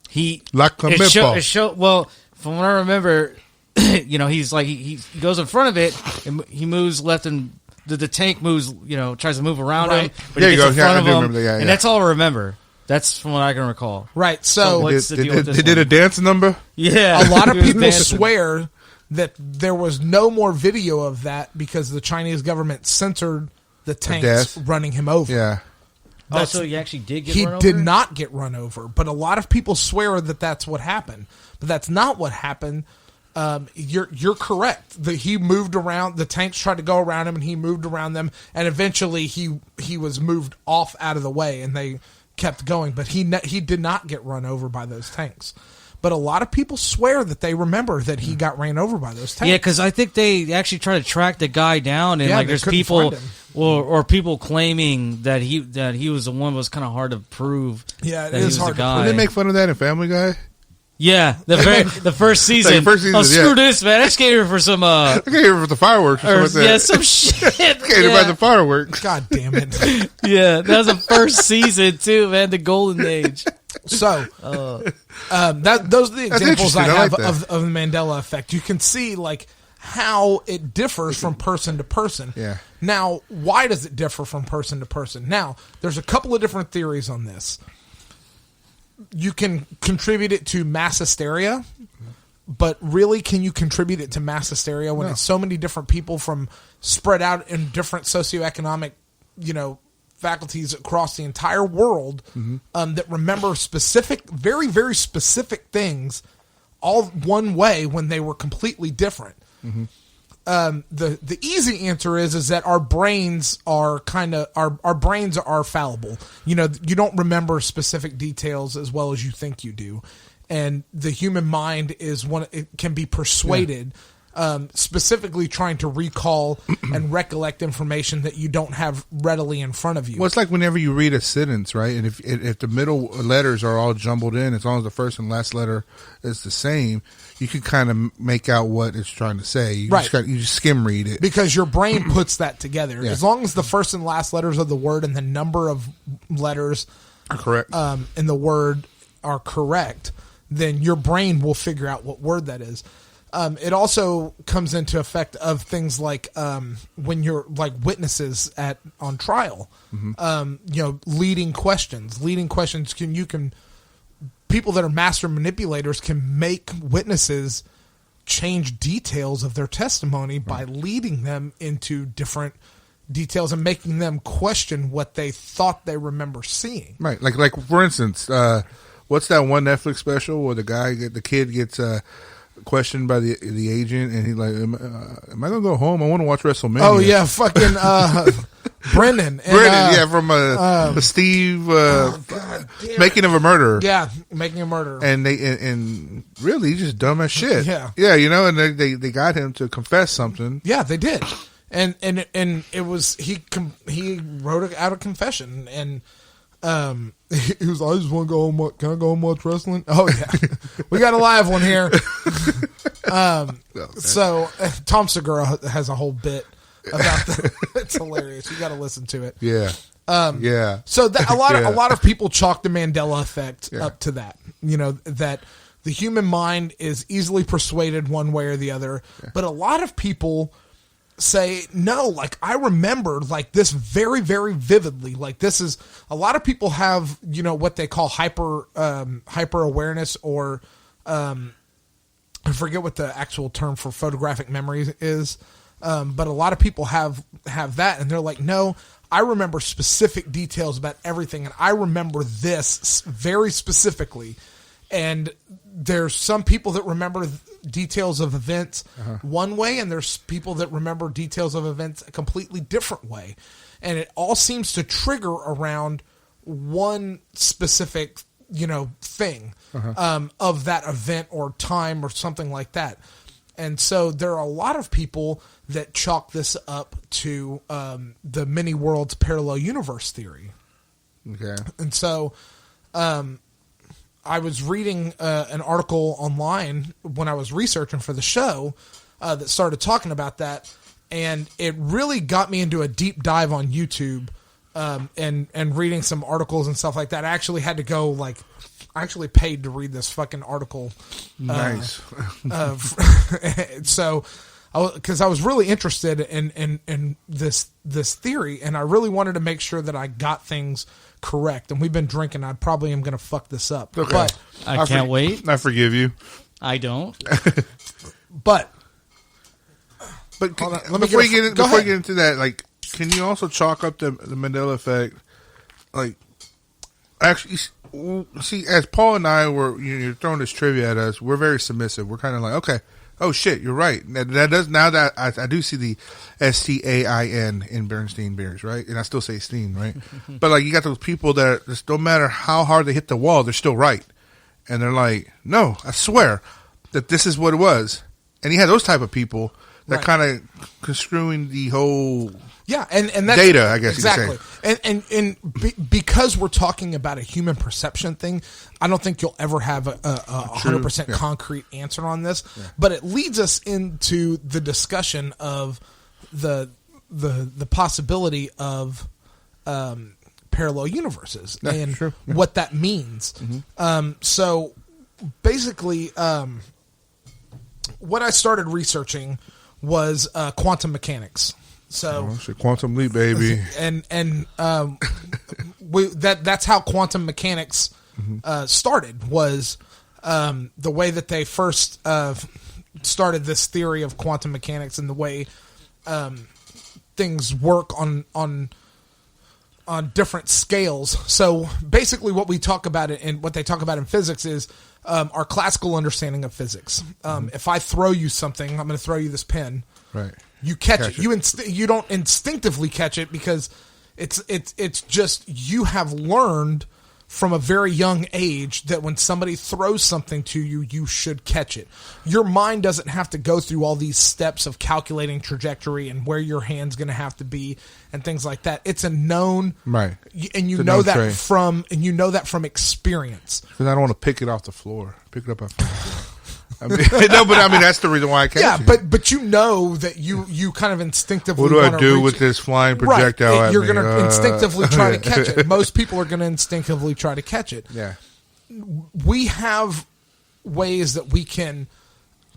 He it show. Well, from what I remember, he's like he goes in front of it and he moves left and the tank moves. Tries to move around him. But there he you gets go. in front of him, remember that. and that's all I remember. That's from what I can recall. Right. So what's the deal with this they did a dance number? Yeah. A lot of people swear that there was no more video of that because the Chinese government censored the tanks running him over. Yeah. So he actually did get run over? He did not get run over, but a lot of people swear that that's what happened. But that's not what happened. You're correct. He moved around. The tanks tried to go around him, and he moved around them, and eventually he was moved off out of the way, and they kept going, but he did not get run over by those tanks. But a lot of people swear that they remember that he got ran over by those tanks. Yeah, because I think they actually try to track the guy down, and there's people or people claiming that he was the one. Was kind of hard to prove. Yeah, it is is hard. Did they make fun of that in Family Guy? Yeah, the first season. Screw this, man! I just came here for some. I came here for the fireworks. Some shit. I came here by the fireworks. God damn it! Yeah, that was the first season too, man. The golden age. So, those are the examples I have of the Mandela Effect. You can see like how it differs from person to person. Yeah. Now, why does it differ from person to person? Now, there's a couple of different theories on this. You can contribute it to mass hysteria, but really, can you contribute it to mass hysteria when it's so many different people from spread out in different socioeconomic, faculties across the entire world that remember specific, very, very specific things all one way when they were completely different. The easy answer is that our brains are our brains are fallible. You don't remember specific details as well as you think you do, and the human mind is it can be persuaded. Specifically trying to recall and recollect information that you don't have readily in front of you. Well, it's like whenever you read a sentence, right? And if the middle letters are all jumbled in, as long as the first and last letter is the same, you can kind of make out what it's trying to say. You just skim read it. Because your brain puts that together. Yeah. As long as the first and last letters of the word and the number of letters are correct in the word are correct, then your brain will figure out what word that is. It also comes into effect of things like when you're like witnesses on trial, leading questions. People that are master manipulators can make witnesses change details of their testimony by leading them into different details and making them question what they thought they remember seeing. Right. Like for instance, what's that one Netflix special where the kid gets questioned by the agent, and he's like, "Am I gonna go home? I want to watch WrestleMania." Oh yeah, fucking Brendan. From Steve Making of a Murderer. Yeah, Making a Murderer. And and really, he's just dumb as shit. Yeah, and they got him to confess something. Yeah, they did, and it was he wrote out a confession, and he was like, I just want to go home. Can I go home and watch wrestling? Oh yeah, we got a live one here. So Tom Segura has a whole bit about that. It's hilarious. You got to listen to it. Yeah. So a lot of people chalk the Mandela Effect up to that. That the human mind is easily persuaded one way or the other, but a lot of people say no, like I remember like this very, very vividly. Like this is a lot of people have what they call hyper awareness, or I forget what the actual term for photographic memory is, but a lot of people have that, and they're like, no, I remember specific details about everything, and I remember this very specifically. And there's some people that remember details of events one way, and there's people that remember details of events a completely different way. And it all seems to trigger around one specific, thing of that event or time or something like that. And so there are a lot of people that chalk this up to the many worlds parallel universe theory. Okay. And so I was reading an article online when I was researching for the show that started talking about that, and it really got me into a deep dive on YouTube and reading some articles and stuff like that. I actually had to go I actually paid to read this fucking article. Nice. So, because I was really interested in this theory, and I really wanted to make sure that I got things correct. And we've been drinking. I probably am going to fuck this up. Okay. But I can't wait. I forgive you. I don't. But before you get into that, can you also chalk up the Mandela Effect? Actually, see, as Paul and I you're throwing this trivia at us, we're very submissive. We're kind of like, okay, oh shit, you're right. That does, now that I do see the STAIN in Bernstein beers, right? And I still say Steen, right? But you got those people that just, no matter how hard they hit the wall, they're still right. and they're like, no, I swear that this is what it was. And you had those type of people that kind of construing the whole and that's, data, I guess exactly. you could say. And because we're talking about a human perception thing, I don't think you'll ever have a 100% concrete answer on this. Yeah. But it leads us into the discussion of the possibility of parallel universes and what that means. Mm-hmm. So basically, what I started researching was quantum mechanics. So quantum leap, baby, and that's how quantum mechanics started. Was the way that they first started this theory of quantum mechanics and the way things work on different scales. So basically, what we talk about and what they talk about in physics is our classical understanding of physics. If I throw you something, I'm going to throw you this pen. Right. You catch it. You don't instinctively catch it because it's just you have learned from a very young age that when somebody throws something to you, you should catch it. Your mind doesn't have to go through all these steps of calculating trajectory and where your hand's going to have to be and things like that. It's a known, right? And you know that from experience. Because I don't want to pick it off the floor. Pick it up off the floor. I mean, no, but I mean that's the reason why I catch it. Yeah, but you know that you kind of instinctively. What do I do with this flying projectile? Right, you're going to instinctively try to catch it. Most people are going to instinctively try to catch it. Yeah, we have ways that we can,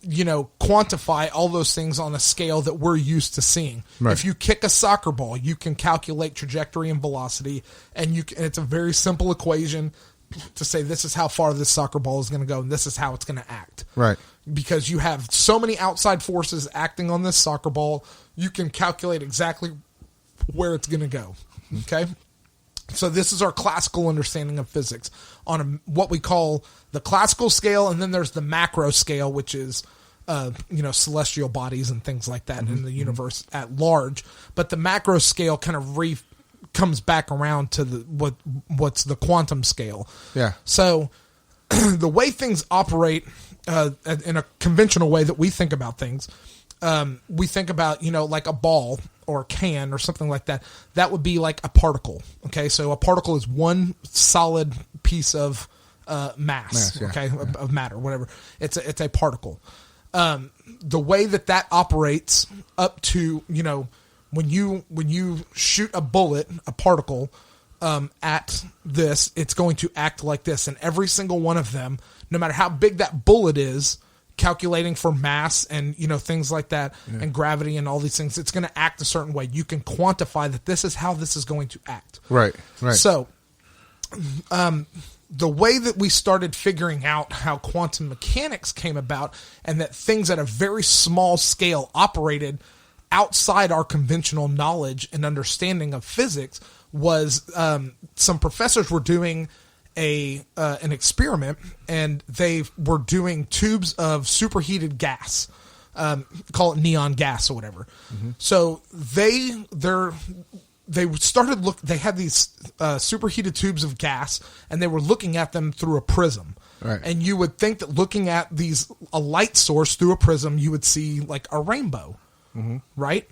quantify all those things on a scale that we're used to seeing. Right. If you kick a soccer ball, you can calculate trajectory and velocity, and it's a very simple equation to say this is how far this soccer ball is going to go and this is how it's going to act. Right. Because you have so many outside forces acting on this soccer ball, you can calculate exactly where it's going to go. Okay? So this is our classical understanding of physics on what we call the classical scale, and then there's the macro scale, which is celestial bodies and things like that in the universe at large. But the macro scale kind of comes back around to what's the quantum scale. Yeah. So the way things operate in a conventional way that we think about things, we think about, like a ball or a can or something like that. That would be like a particle. Okay. So a particle is one solid piece of mass, of matter, whatever. It's a particle. The way that operates up to, when you shoot a bullet, a particle, at this, it's going to act like this. And every single one of them, no matter how big that bullet is, calculating for mass and, things like that, and gravity and all these things, it's going to act a certain way. You can quantify that this is how this is going to act. Right. So, the way that we started figuring out how quantum mechanics came about and that things at a very small scale operated outside our conventional knowledge and understanding of physics was some professors were doing an experiment, and they were doing tubes of superheated gas, call it neon gas or whatever. Mm-hmm. So they started they had these superheated tubes of gas, and they were looking at them through a prism. Right. And you would think that looking at a light source through a prism, you would see like a rainbow. Mm-hmm. Right?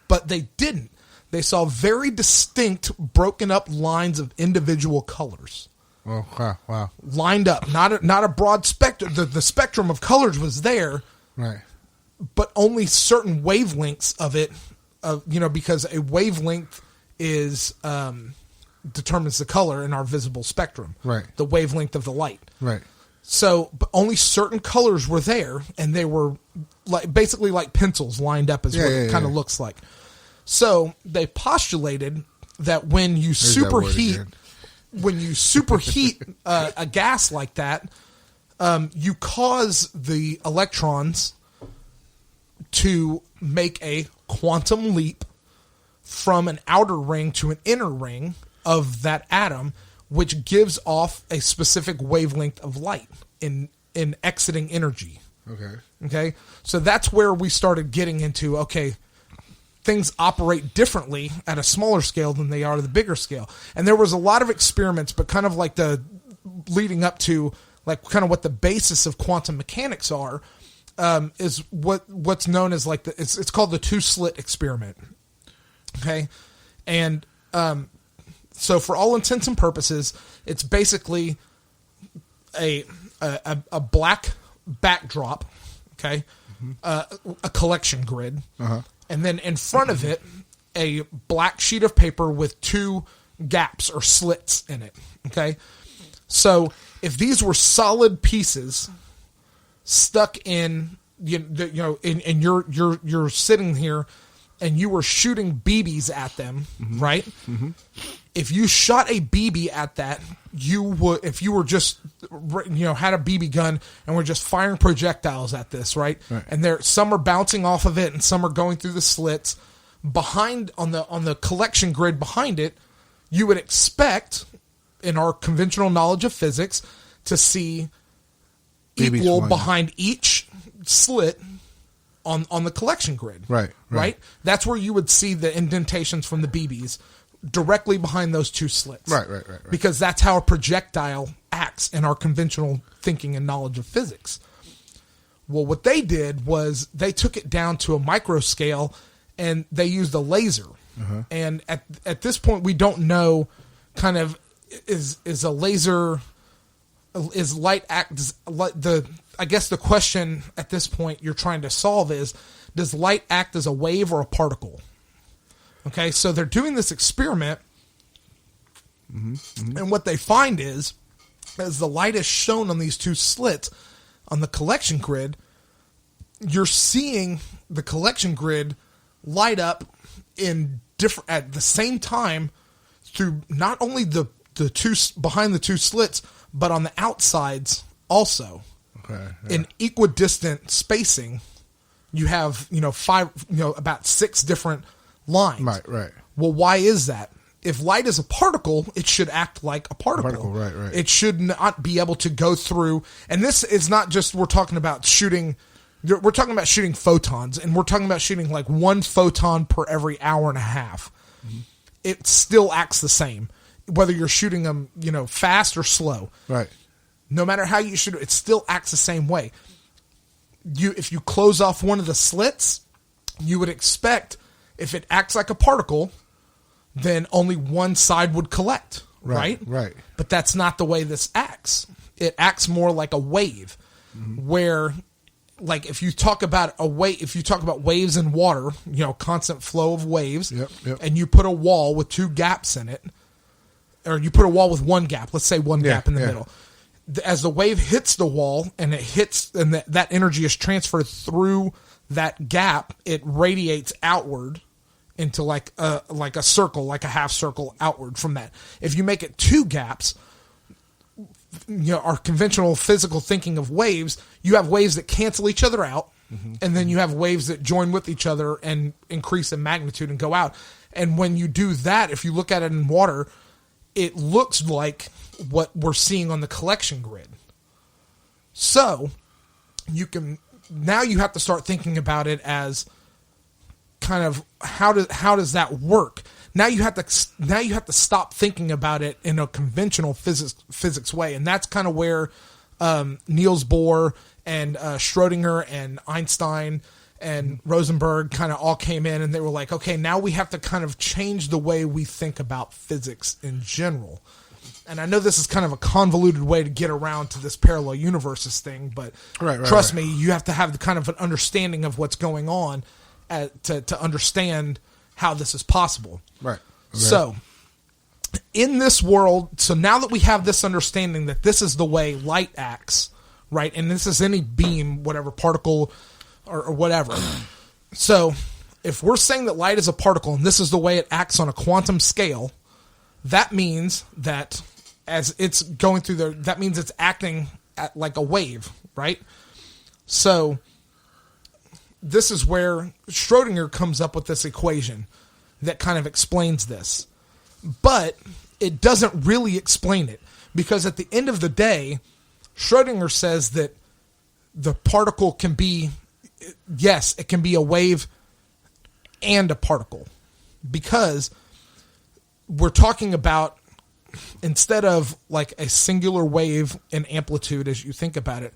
But they didn't. They saw very distinct, broken up lines of individual colors. Oh, wow. Lined up. Not a broad spectrum. The spectrum of colors was there. Right. But only certain wavelengths of it, because a wavelength is determines the color in our visible spectrum. Right. The wavelength of the light. Right. So, but only certain colors were there, and they were basically like pencils lined up is what it kind of looks like. So they postulated that when you superheat a gas like that, you cause the electrons to make a quantum leap from an outer ring to an inner ring of that atom, which gives off a specific wavelength of light in exiting energy. Okay. So that's where we started getting into, things operate differently at a smaller scale than they are at the bigger scale. And there was a lot of experiments, but kind of like the leading up to like kind of what the basis of quantum mechanics are, is what's known as like it's called the two-slit experiment. Okay, and so for all intents and purposes, it's basically a black backdrop, okay, a collection grid, and then in front of it, a black sheet of paper with two gaps or slits in it, okay? So if these were solid pieces stuck in, and you're sitting here and you were shooting BBs at them, right? If you shot a BB at that, you would, if you were just, had a BB gun and were just firing projectiles at this, right? And some are bouncing off of it and some are going through the slits. Behind, on the collection grid behind it, you would expect, in our conventional knowledge of physics, to see equal behind each slit on the collection grid. Right? That's where you would see the indentations from the BBs directly behind those two slits. Right. Because that's how a projectile acts in our conventional thinking and knowledge of physics. Well, what they did was they took it down to a micro scale and they used a laser. And at this point, we don't know kind of is a laser, is light act, I guess the question at this point you're trying to solve is, does light act as a wave or a particle? Okay, so they're doing this experiment, and what they find is, as the light is shown on these two slits on the collection grid, you're seeing the collection grid light up in different at the same time through not only the two behind the two slits, but on the outsides also. In equidistant spacing, you have about 6 different lines. Right. Well, why is that? If light is a particle, it should act like a particle. Right. It should not be able to go through. And this is not just we're talking about shooting photons, and we're talking about shooting like 1 photon per every hour and a half. It still acts the same, whether you're shooting them, fast or slow. Right. No matter how you shoot it still acts the same way. If you close off one of the slits, you would expect, if it acts like a particle, then only one side would collect, right? Right. But that's not the way this acts. It acts more like a wave, where, like, if you talk about waves in water, constant flow of waves, and you put a wall with 2 gaps in it, or you put a wall with 1 gap, let's say 1 gap in the middle. As the wave hits the wall and it hits, and that energy is transferred through that gap, it radiates outward into like a circle, like a half circle outward from that. If you make it 2 gaps, our conventional physical thinking of waves, you have waves that cancel each other out, and then you have waves that join with each other and increase in magnitude and go out. And when you do that, if you look at it in water, it looks like what we're seeing on the collection grid. So you have to start thinking about it as kind of how does that work? Now you have to stop thinking about it in a conventional physics way, and that's kind of where Niels Bohr and Schrodinger and Einstein and Rosenberg kind of all came in, and they were like, okay, now we have to kind of change the way we think about physics in general. And I know this is kind of a convoluted way to get around to this parallel universes thing, but trust me, you have to have the kind of an understanding of what's going on to understand how this is possible. Right. So, in this world, so now that we have this understanding that this is the way light acts, right, and this is any beam, whatever, particle, or whatever. So, if we're saying that light is a particle, and this is the way it acts on a quantum scale, that means that as it's going through that means it's acting like a wave, right? So, this is where Schrodinger comes up with this equation that kind of explains this. But it doesn't really explain it, because at the end of the day, Schrodinger says that the particle can be, yes, it can be a wave and a particle, because we're talking about instead of like a singular wave in amplitude as you think about it,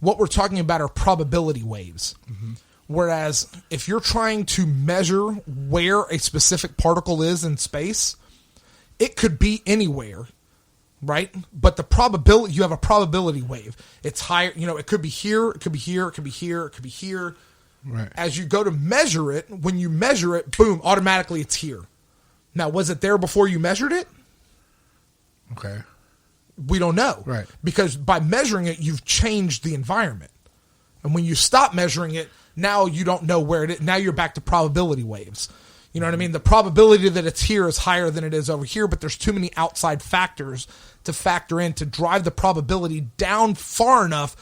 what we're talking about are probability waves. Mm-hmm. Whereas if you're trying to measure where a specific particle is in space, it could be anywhere, right? But the probability, you have a probability wave. It's higher, it could be here, it could be here, it could be here, it could be here. Right. As you go to measure it, when you measure it, boom, automatically it's here. Now, was it there before you measured it? Okay. We don't know. Right. Because by measuring it, you've changed the environment. And when you stop measuring it, now you don't know where it is. Now you're back to probability waves. You know what I mean? The probability that it's here is higher than it is over here, but there's too many outside factors to factor in to drive the probability down far enough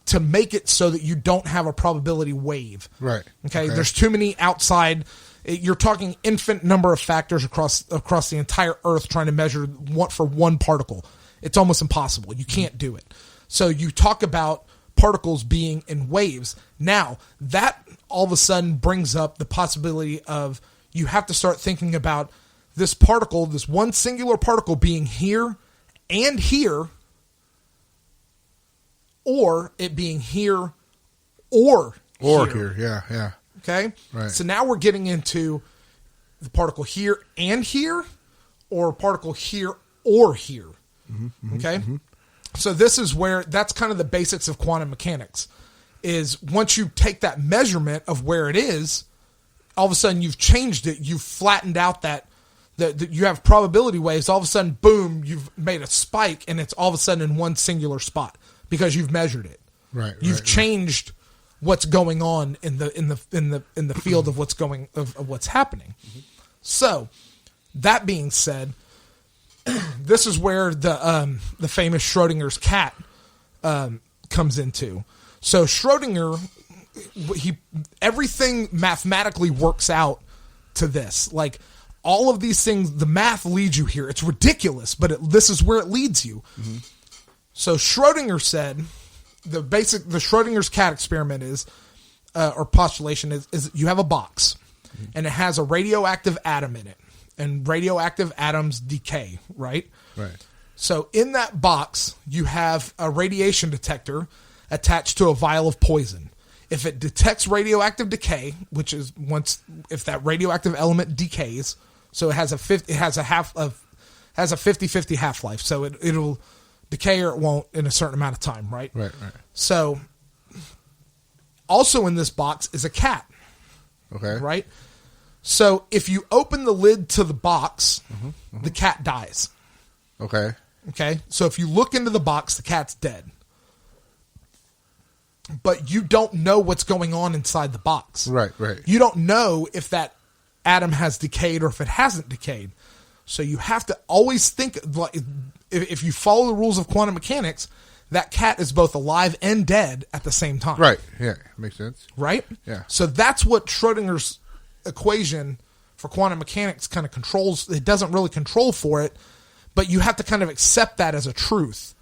to make it so that you don't have a probability wave. Right. Okay? There's too many outside. You're talking infinite number of factors across the entire Earth trying to measure for one particle. It's almost impossible. You can't do it. So you talk about particles being in waves. Now, that all of a sudden brings up the possibility of you have to start thinking about this particle, this one singular particle being here and here, or it being here or here. Yeah. Okay? Right. So now we're getting into the particle here and here, or particle here or here. Mm-hmm, okay? Mm-hmm. So this is where, that's kind of the basics of quantum mechanics, is once you take that measurement of where it is, all of a sudden you've changed it, you've flattened out that you have probability waves, all of a sudden, boom, you've made a spike, and it's all of a sudden in one singular spot because you've measured it. Right. You've changed what's going on in the field of what's happening. Mm-hmm. So, that being said, this is where the famous Schrodinger's cat comes into. So Schrodinger, everything mathematically works out to this. Like all of these things, the math leads you here. It's ridiculous, but this is where it leads you. Mm-hmm. So Schrodinger said, the Schrodinger's cat experiment is, or postulation is you have a box, mm-hmm. and it has a radioactive atom in it. And radioactive atoms decay, right? Right. So in that box, you have a radiation detector attached to a vial of poison. If it detects radioactive decay, which is if that radioactive element decays, so it has a 50-50 half-life. So it'll decay or it won't in a certain amount of time, right? Right. So also in this box is a cat. Okay. Right? So if you open the lid to the box, mm-hmm, mm-hmm. the cat dies. Okay. So if you look into the box, the cat's dead. But you don't know what's going on inside the box. Right. You don't know if that atom has decayed or if it hasn't decayed. So you have to always think, like, if you follow the rules of quantum mechanics, that cat is both alive and dead at the same time. Right. Yeah. Makes sense. Right? Yeah. So that's what Schrodinger's equation for quantum mechanics kind of controls. It doesn't really control for it, but you have to kind of accept that as a truth.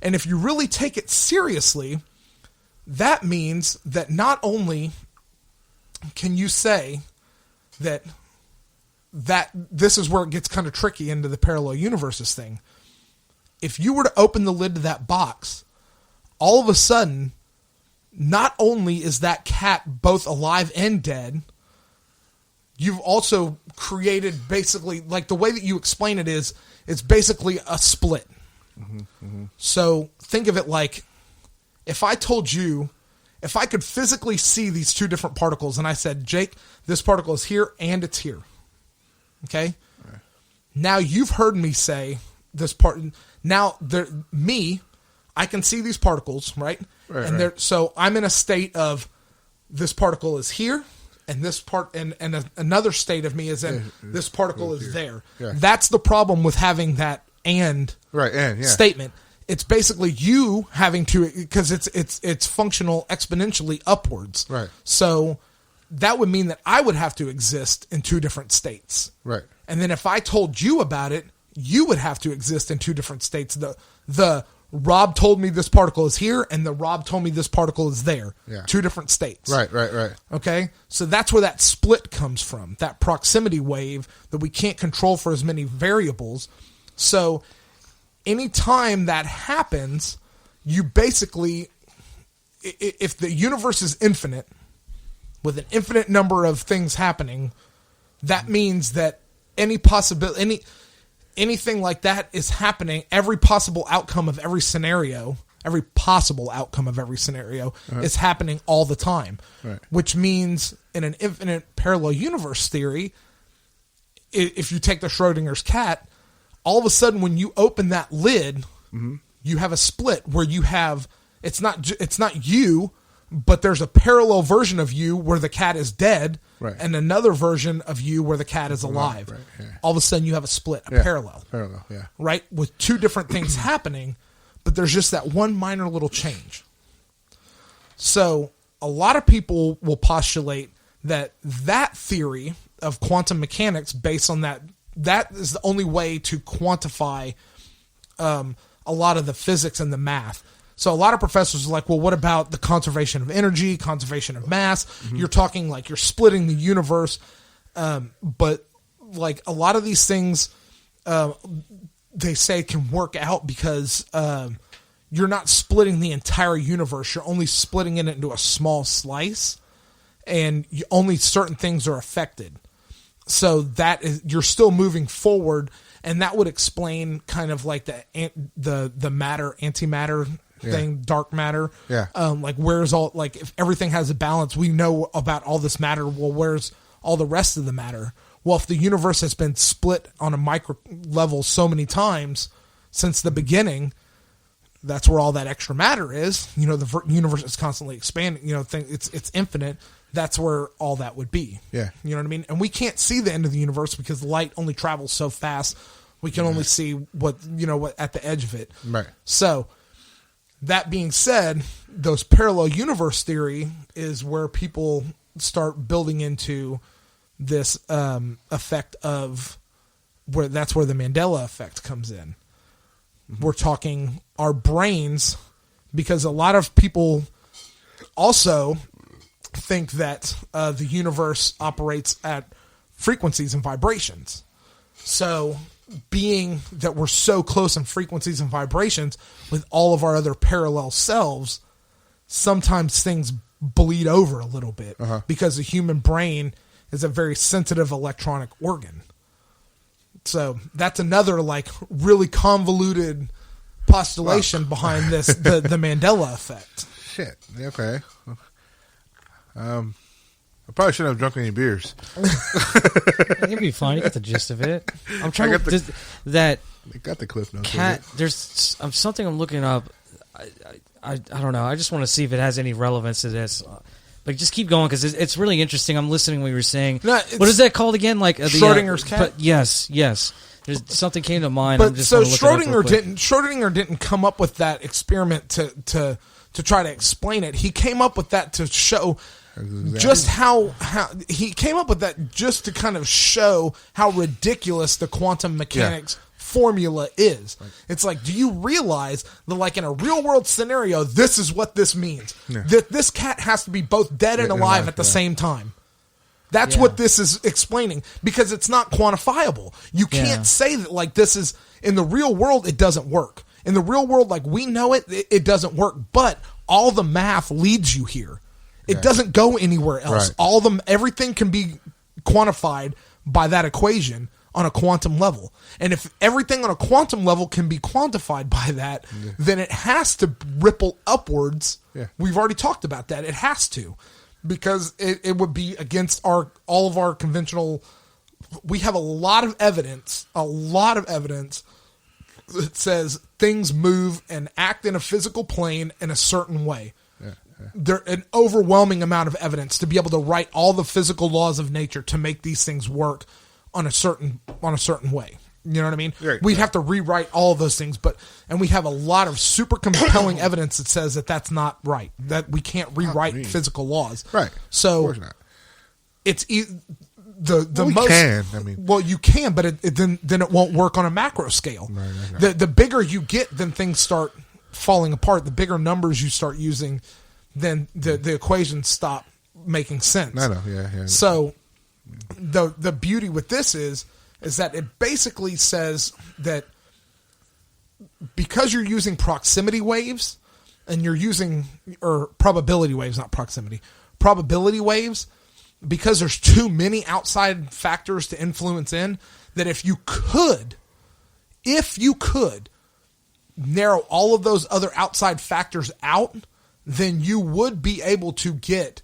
And if you really take it seriously, that means that not only can you say that this is where it gets kind of tricky into the parallel universes thing. If you were to open the lid to that box, all of a sudden, not only is that cat both alive and dead, you've also created basically, like the way that you explain it is, it's basically a split. Mm-hmm, mm-hmm. So think of it like, if I told you, if I could physically see these two different particles and I said, Jake, this particle is here and it's here. Okay? Right. Now you've heard me say this part. Now, I can see these particles, right? And so I'm in a state of this particle is here. And this part, and another state of me is in this particle is there. Yeah. That's the problem with having that statement. It's basically you having to, because it's functional exponentially upwards. Right. So that would mean that I would have to exist in two different states. Right. And then if I told you about it, you would have to exist in two different states. The Rob told me this particle is here, and the Rob told me this particle is there. Yeah. Two different states. Right. Okay? So that's where that split comes from, that proximity wave that we can't control for as many variables. So anytime that happens, you basically, if the universe is infinite, with an infinite number of things happening, that means that any possibility, anything like that is happening, every possible outcome of every scenario is happening all the time. Right. Which means in an infinite parallel universe theory, if you take the Schrodinger's cat, all of a sudden when you open that lid, you have a split where you have, it's not you, but there's a parallel version of you where the cat is dead, right, and another version of you where the cat is alive. Right, yeah. All of a sudden you have a split, a parallel. Parallel, yeah. Right? With two different things happening, but there's just that one minor little change. So a lot of people will postulate that theory of quantum mechanics, based on that is the only way to quantify a lot of the physics and the math. So a lot of professors are like, well, what about the conservation of energy, conservation of mass? You're talking like you're splitting the universe. But like a lot of these things, they say can work out because you're not splitting the entire universe. You're only splitting it into a small slice, and only certain things are affected. So that is, you're still moving forward, and that would explain kind of like the matter, antimatter thing, dark matter. Yeah. Like where's all, like if everything has a balance, we know about all this matter. Well, where's all the rest of the matter? Well, if the universe has been split on a micro level so many times since the beginning, that's where all that extra matter is. You know, the universe is constantly expanding. You know, it's infinite. That's where all that would be. Yeah. You know what I mean? And we can't see the end of the universe because light only travels so fast. We can only see what at the edge of it. Right. So that being said, those parallel universe theory is where people start building into this effect of where that's where the Mandela effect comes in. We're talking our brains, because a lot of people also think that the universe operates at frequencies and vibrations. So being that we're so close in frequencies and vibrations with all of our other parallel selves, sometimes things bleed over a little bit because the human brain is a very sensitive electronic organ. So that's another like really convoluted postulation behind this, the Mandela effect. Shit. Okay. I probably shouldn't have drunk any beers. It'd be fine. You got the gist of it. I'm trying to that. I got the cliff notes. Cat. There's something I'm looking up. I don't know. I just want to see if it has any relevance to this. Like, just keep going because it's really interesting. I'm listening when you were saying. No, what is that called again? Like Schrodinger's cat. But yes. There's something came to mind. But so Schrodinger didn't come up with that experiment to try to explain it. He came up with that to show. Exactly. Just how he came up with that just to kind of show how ridiculous the quantum mechanics formula is. Right. It's like, do you realize that like in a real world scenario, this is what this means? Yeah. That this cat has to be both dead and alive at the same time. That's what this is explaining, because it's not quantifiable. You can't say that like this is in the real world. It doesn't work in the real world. Like we know it, it doesn't work, but all the math leads you here. It doesn't go anywhere else. Right. Everything can be quantified by that equation on a quantum level. And if everything on a quantum level can be quantified by that, then it has to ripple upwards. Yeah. We've already talked about that. It has to, because it would be against all of our conventional. We have a lot of evidence that says things move and act in a physical plane in a certain way. There an overwhelming amount of evidence to be able to write all the physical laws of nature to make these things work on a certain way. You know what I mean? Right, We'd have to rewrite all of those things, and we have a lot of super compelling evidence that says that that's not right. That we can't rewrite physical laws. Right. So of course not. It's the well, most. Can. I mean, well, you can, but then it won't work on a macro scale. Right. The bigger you get, then things start falling apart. The bigger numbers you start using, then the equations stop making sense. I know, yeah. So the beauty with this is that it basically says that because you're using proximity waves and you're using, or probability waves, not proximity, probability waves, because there's too many outside factors to influence in, that if you could narrow all of those other outside factors out, then you would be able to get,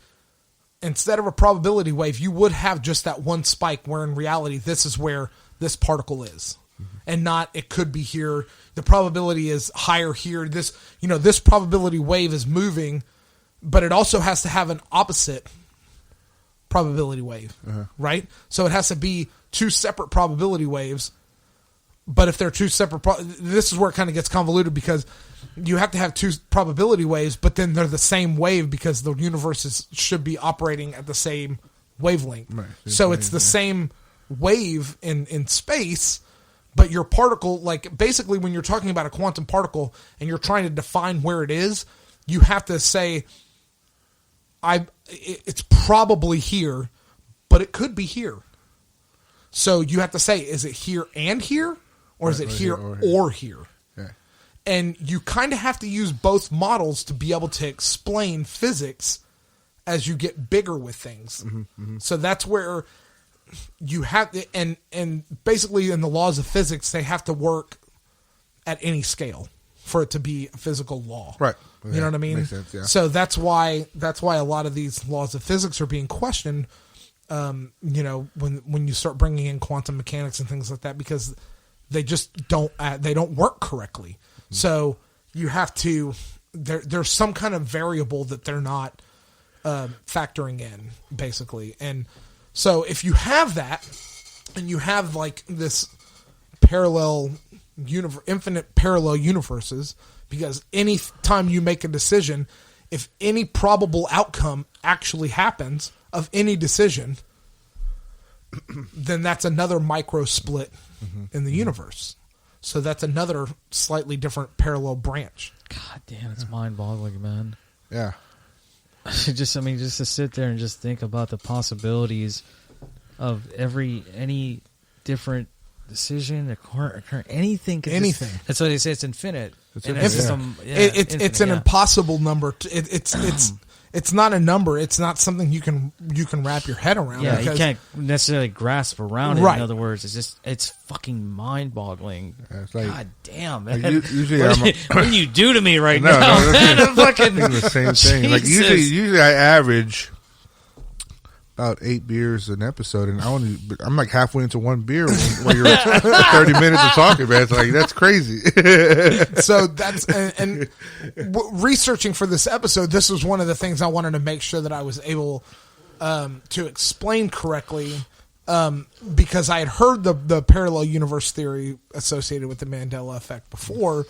instead of a probability wave, you would have just that one spike where in reality this is where this particle is. And not, it could be here. The probability is higher here. This probability wave is moving, but it also has to have an opposite probability wave, right? So it has to be two separate probability waves. But if they're two separate, this is where it kind of gets convoluted, because you have to have two probability waves, but then they're the same wave because the universe should be operating at the same wavelength. Right. So it's the same wave in space. But your particle, like basically when you're talking about a quantum particle and you're trying to define where it is, you have to say, it's probably here, but it could be here. So you have to say, is it here and here? Or is it here or here? Yeah. And you kind of have to use both models to be able to explain physics as you get bigger with things. So that's where you have to, and basically in the laws of physics, they have to work at any scale for it to be a physical law. Right. You know what I mean? Makes sense, yeah. So that's why a lot of these laws of physics are being questioned, when you start bringing in quantum mechanics and things like that, because they just don't work correctly. So you have to, there's some kind of variable that they're not factoring in, basically. And so if you have that, and you have like this infinite parallel universes, because any time you make a decision, if any probable outcome actually happens of any decision, then that's another micro split in the universe. So that's another slightly different parallel branch. God damn, it's mind-boggling, man. Yeah. just to sit there and just think about the possibilities of any different decision, anything. That's why they say it's infinite. It's an impossible number. It's not a number. It's not something you can wrap your head around. Yeah, you can't necessarily grasp around it. Right. In other words, it's fucking mind-boggling. Yeah, like, God damn, man! What do you do to me right now? I'm fucking the same thing. Like usually I average about 8 beers an episode, and I'm like halfway into one beer when you're 30 minutes of talking, man. It's like, that's crazy. So that's and researching for this episode, this was one of the things I wanted to make sure that I was able to explain correctly, because I had heard the parallel universe theory associated with the Mandela Effect before,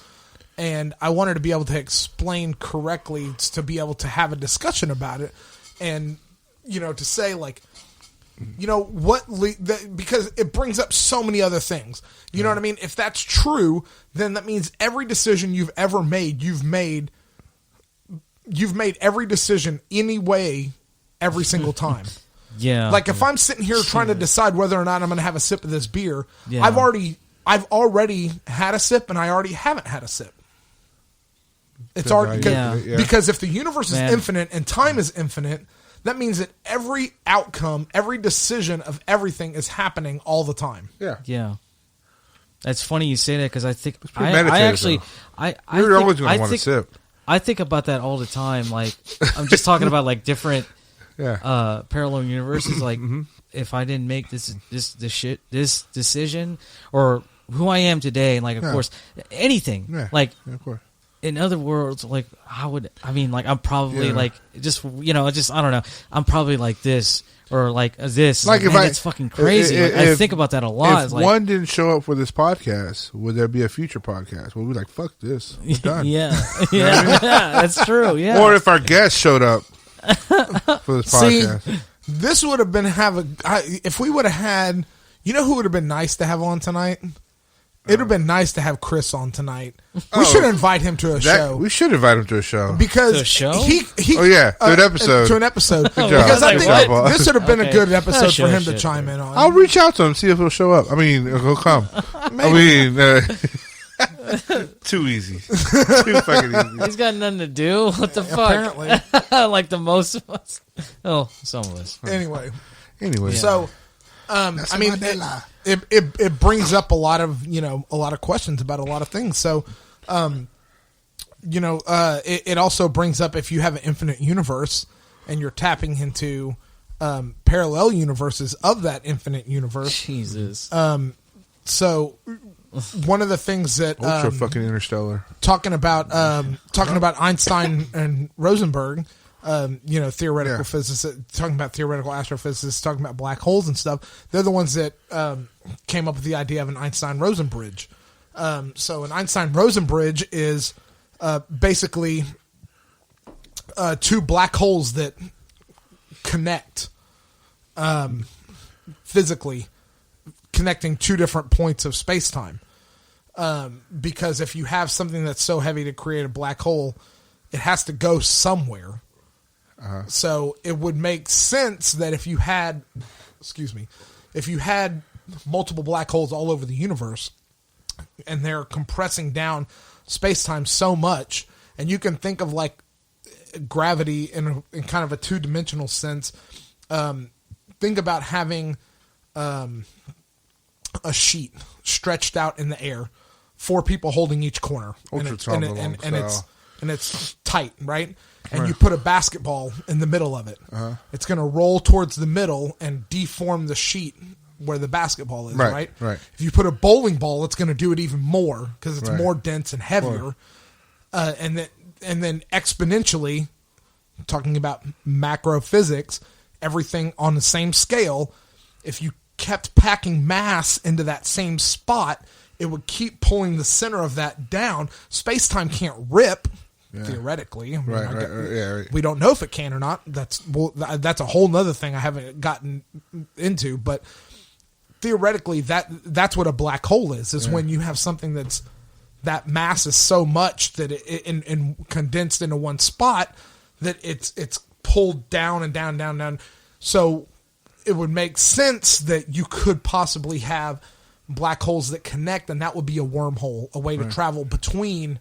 and I wanted to be able to explain correctly to be able to have a discussion about it, and to say like, because it brings up so many other things. You know what I mean? If that's true, then that means every decision you've ever made, you've made every decision anyway, every single time. Yeah. Like if I'm sitting here trying to decide whether or not I'm going to have a sip of this beer, I've already had a sip and I already haven't had a sip. It's already because if the universe is infinite and time is infinite, that means that every outcome, every decision of everything is happening all the time. Yeah. Yeah. That's funny you say that, because I think you're always going to want to sip. I think about that all the time. Like, I'm just talking about like different parallel universes. Like, if I didn't make this decision, or who I am today, and like of course anything, of course. In other words, like I'm probably like just I don't know. I'm probably like this or like this. Like it's fucking crazy. I think about that a lot. If one didn't show up for this podcast, would there be a future podcast? We'll be like, fuck this, we're done. Yeah, that's true. Yeah. Or if our guest showed up for this podcast, this would have been if we would have had. You know who would have been nice to have on tonight? It would have been nice to have Chris on tonight. We should invite him to a show. We should invite him to a show. Because to a show? To an episode. To an episode. Because I think this would have been a good episode for him to chime in on. I'll reach out to him, see if he'll show up. I mean, he'll come. Too easy. Too fucking easy. He's got nothing to do. What the fuck? Apparently. Like the most of us. Oh, some of us. Anyway. So, I mean, it brings up a lot of questions about a lot of things. So, it also brings up if you have an infinite universe and you're tapping into parallel universes of that infinite universe. Jesus. So one of the things that ultra fucking interstellar talking about Einstein and Rosenberg, theoretical physicists, talking about theoretical astrophysicists, talking about black holes and stuff. They're the ones that came up with the idea of an Einstein-Rosen bridge. So an Einstein-Rosen bridge is basically two black holes that connect physically, connecting two different points of space-time. Because if you have something that's so heavy to create a black hole, it has to go somewhere. So it would make sense that if you had multiple black holes all over the universe and they're compressing down space-time so much, and you can think of like gravity in kind of a two-dimensional sense. Think about having a sheet stretched out in the air, 4 people holding each corner, and it's tight, right? And you put a basketball in the middle of it. It's going to roll towards the middle and deform the sheet where the basketball is, right? If you put a bowling ball, it's going to do it even more because it's more dense and heavier. And then exponentially, talking about macro physics, everything on the same scale, if you kept packing mass into that same spot, it would keep pulling the center of that down. Space-time can't rip, theoretically. I mean, we don't know if it can or not. That's a whole nother thing I haven't gotten into, but theoretically that's what a black hole is when you have something that mass is so much that it condensed into one spot that it's pulled down and down, down, down. So it would make sense that you could possibly have black holes that connect, and that would be a wormhole, a way to travel between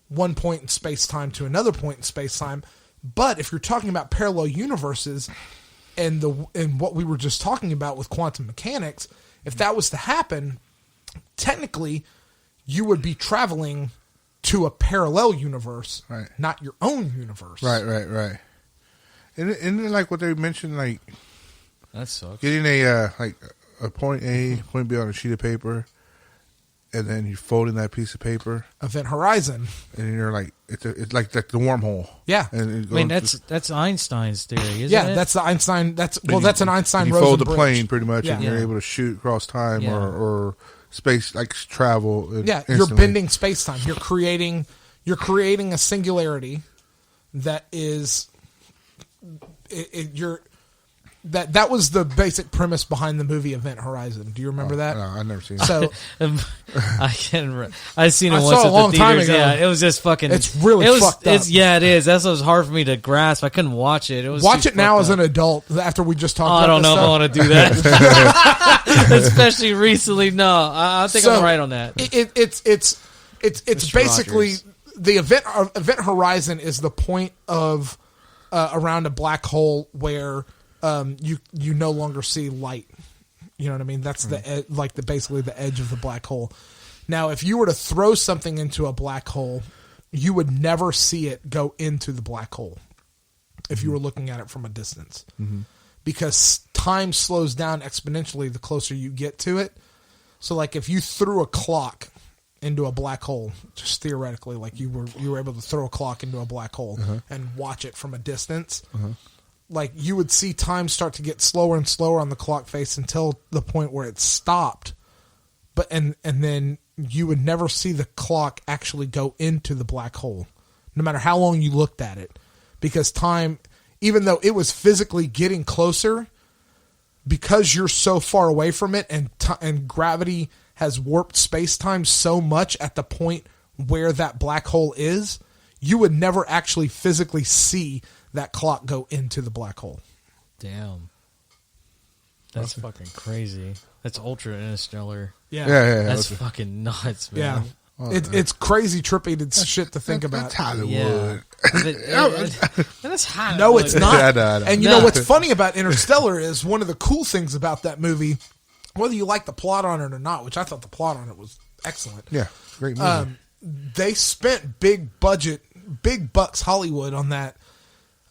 one point in space-time to another point in space-time. But if you're talking about parallel universes and what we were just talking about with quantum mechanics, if that was to happen, technically you would be traveling to a parallel universe, not your own universe. Right. Isn't it like what they mentioned, like that sucks. Getting a point A, point B on a sheet of paper, and then you folding that piece of paper. Event horizon. And you're like, it's like the wormhole. Yeah. And I mean, that's Einstein's theory, isn't it? Yeah, that's the Einstein. That's an Einstein. You Rosen fold the bridge. Plane pretty much, and you're able to shoot across time or space, like travel. Instantly. You're bending space time. You're creating a singularity that is. That was the basic premise behind the movie Event Horizon. Do you remember that? No, I've never seen it. So I've seen it once at the theaters. Yeah, it was just fucking. It's really fucked up. Yeah, it is. That's what was hard for me to grasp. I couldn't watch it. Watch it now as an adult. After we just talked. I don't know if I want to do that, especially recently. No, I think I'm right on that. It's basically Rogers. The event horizon is the point of around a black hole where. You no longer see light. You know what I mean? That's basically the edge of the black hole. Now, if you were to throw something into a black hole, you would never see it go into the black hole if you were looking at it from a distance. Because time slows down exponentially the closer you get to it. So like if you threw a clock into a black hole, just theoretically, like you were able to throw a clock into a black hole and watch it from a distance, like you would see time start to get slower and slower on the clock face until the point where it stopped. But and then you would never see the clock actually go into the black hole, no matter how long you looked at it, because time, even though it was physically getting closer, because you're so far away from it, and gravity has warped space-time so much at the point where that black hole is, you would never actually physically see that clock go into the black hole. Damn. That's fucking crazy. That's ultra interstellar. Yeah. That's fucking nuts, man. Yeah. It's crazy trippy shit to think about. That's Hollywood. That's Hollywood. No, it's not. No. And you know what's funny about Interstellar is one of the cool things about that movie, whether you like the plot on it or not, which I thought the plot on it was excellent. Yeah, great movie. They spent big bucks Hollywood on that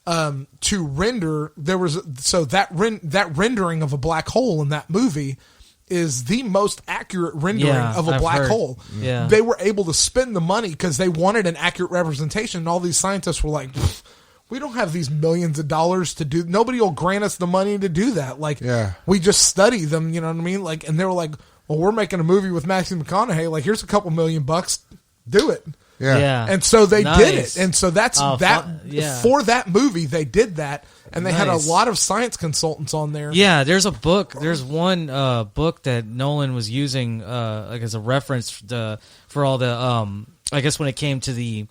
to render. That rendering of a black hole in that movie is the most accurate rendering of a black hole. Yeah. They were able to spend the money because they wanted an accurate representation, and all these scientists were like, we don't have these millions of dollars to do. Nobody will grant us the money to do that. Like, we just study them, you know what I mean? Like, and they were like, well, we're making a movie with Matthew McConaughey. Like, here's a couple $1 million. Do it. Yeah. And so they did it. And so that's for that movie, they did that. And they had a lot of science consultants on there. Yeah, there's a book. There's one book that Nolan was using like as a reference for all the I guess when it came to the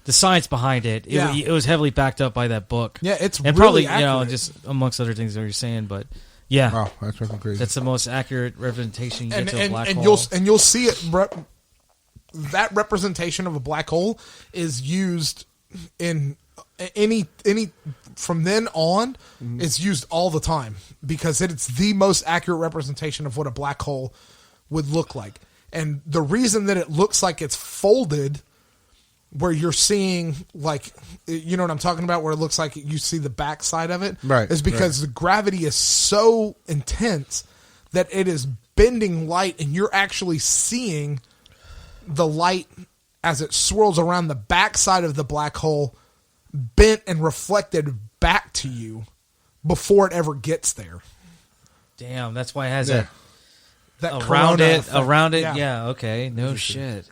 science behind it. It was heavily backed up by that book. Yeah, it's and really probably accurate. just amongst other things that you're saying, but yeah, wow, that's fucking crazy. That's the most accurate representation you get to a black hole. You'll see it. That representation of a black hole is used in any from then on. It's used all the time because it's the most accurate representation of what a black hole would look like. And the reason that it looks like it's folded, where you're seeing, like, you know what I'm talking about, where it looks like you see the backside of it, right, is because the gravity is so intense that it is bending light, and you're actually seeing the light as it swirls around the backside of the black hole, bent and reflected back to you before it ever gets there. Damn, that's why it has that around it. Yeah. Yeah, okay, no shit.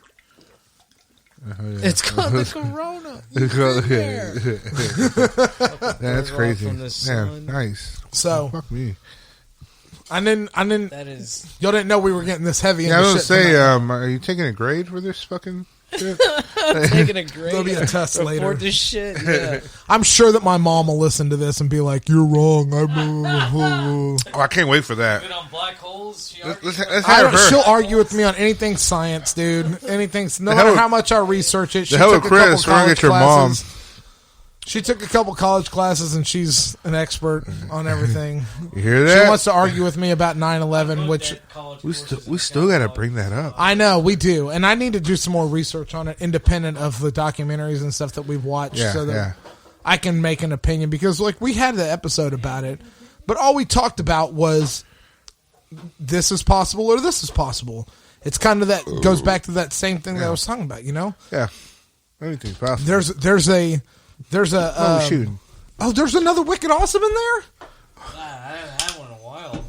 It's called the corona. That's crazy. Yeah, nice. So fuck me. I didn't. That is. Y'all didn't know we were getting this heavy. Yeah, I was gonna say, are you taking a grade for this fucking shit? Taking a grade. There'll be a test later. This shit. Yeah. I'm sure that my mom will listen to this and be like, "You're wrong." Oh, I can't wait for that. On black holes. Let's have her. She'll argue with me on anything science, dude. Anything. No matter how much I research it. She took Chris, we're gonna get your mom. She took a couple college classes, and she's an expert on everything. You hear that? She wants to argue with me about 9/11, which we still got to bring that up. I know we do, and I need to do some more research on it, independent of the documentaries and stuff that we've watched, so that I can make an opinion. Because, like, we had the episode about it, but all we talked about was this is possible or this is possible. It's kind of that goes back to that same thing that I was talking about, you know? Yeah, anything's possible. There's another Wicked Awesome in there? I haven't had one in a while.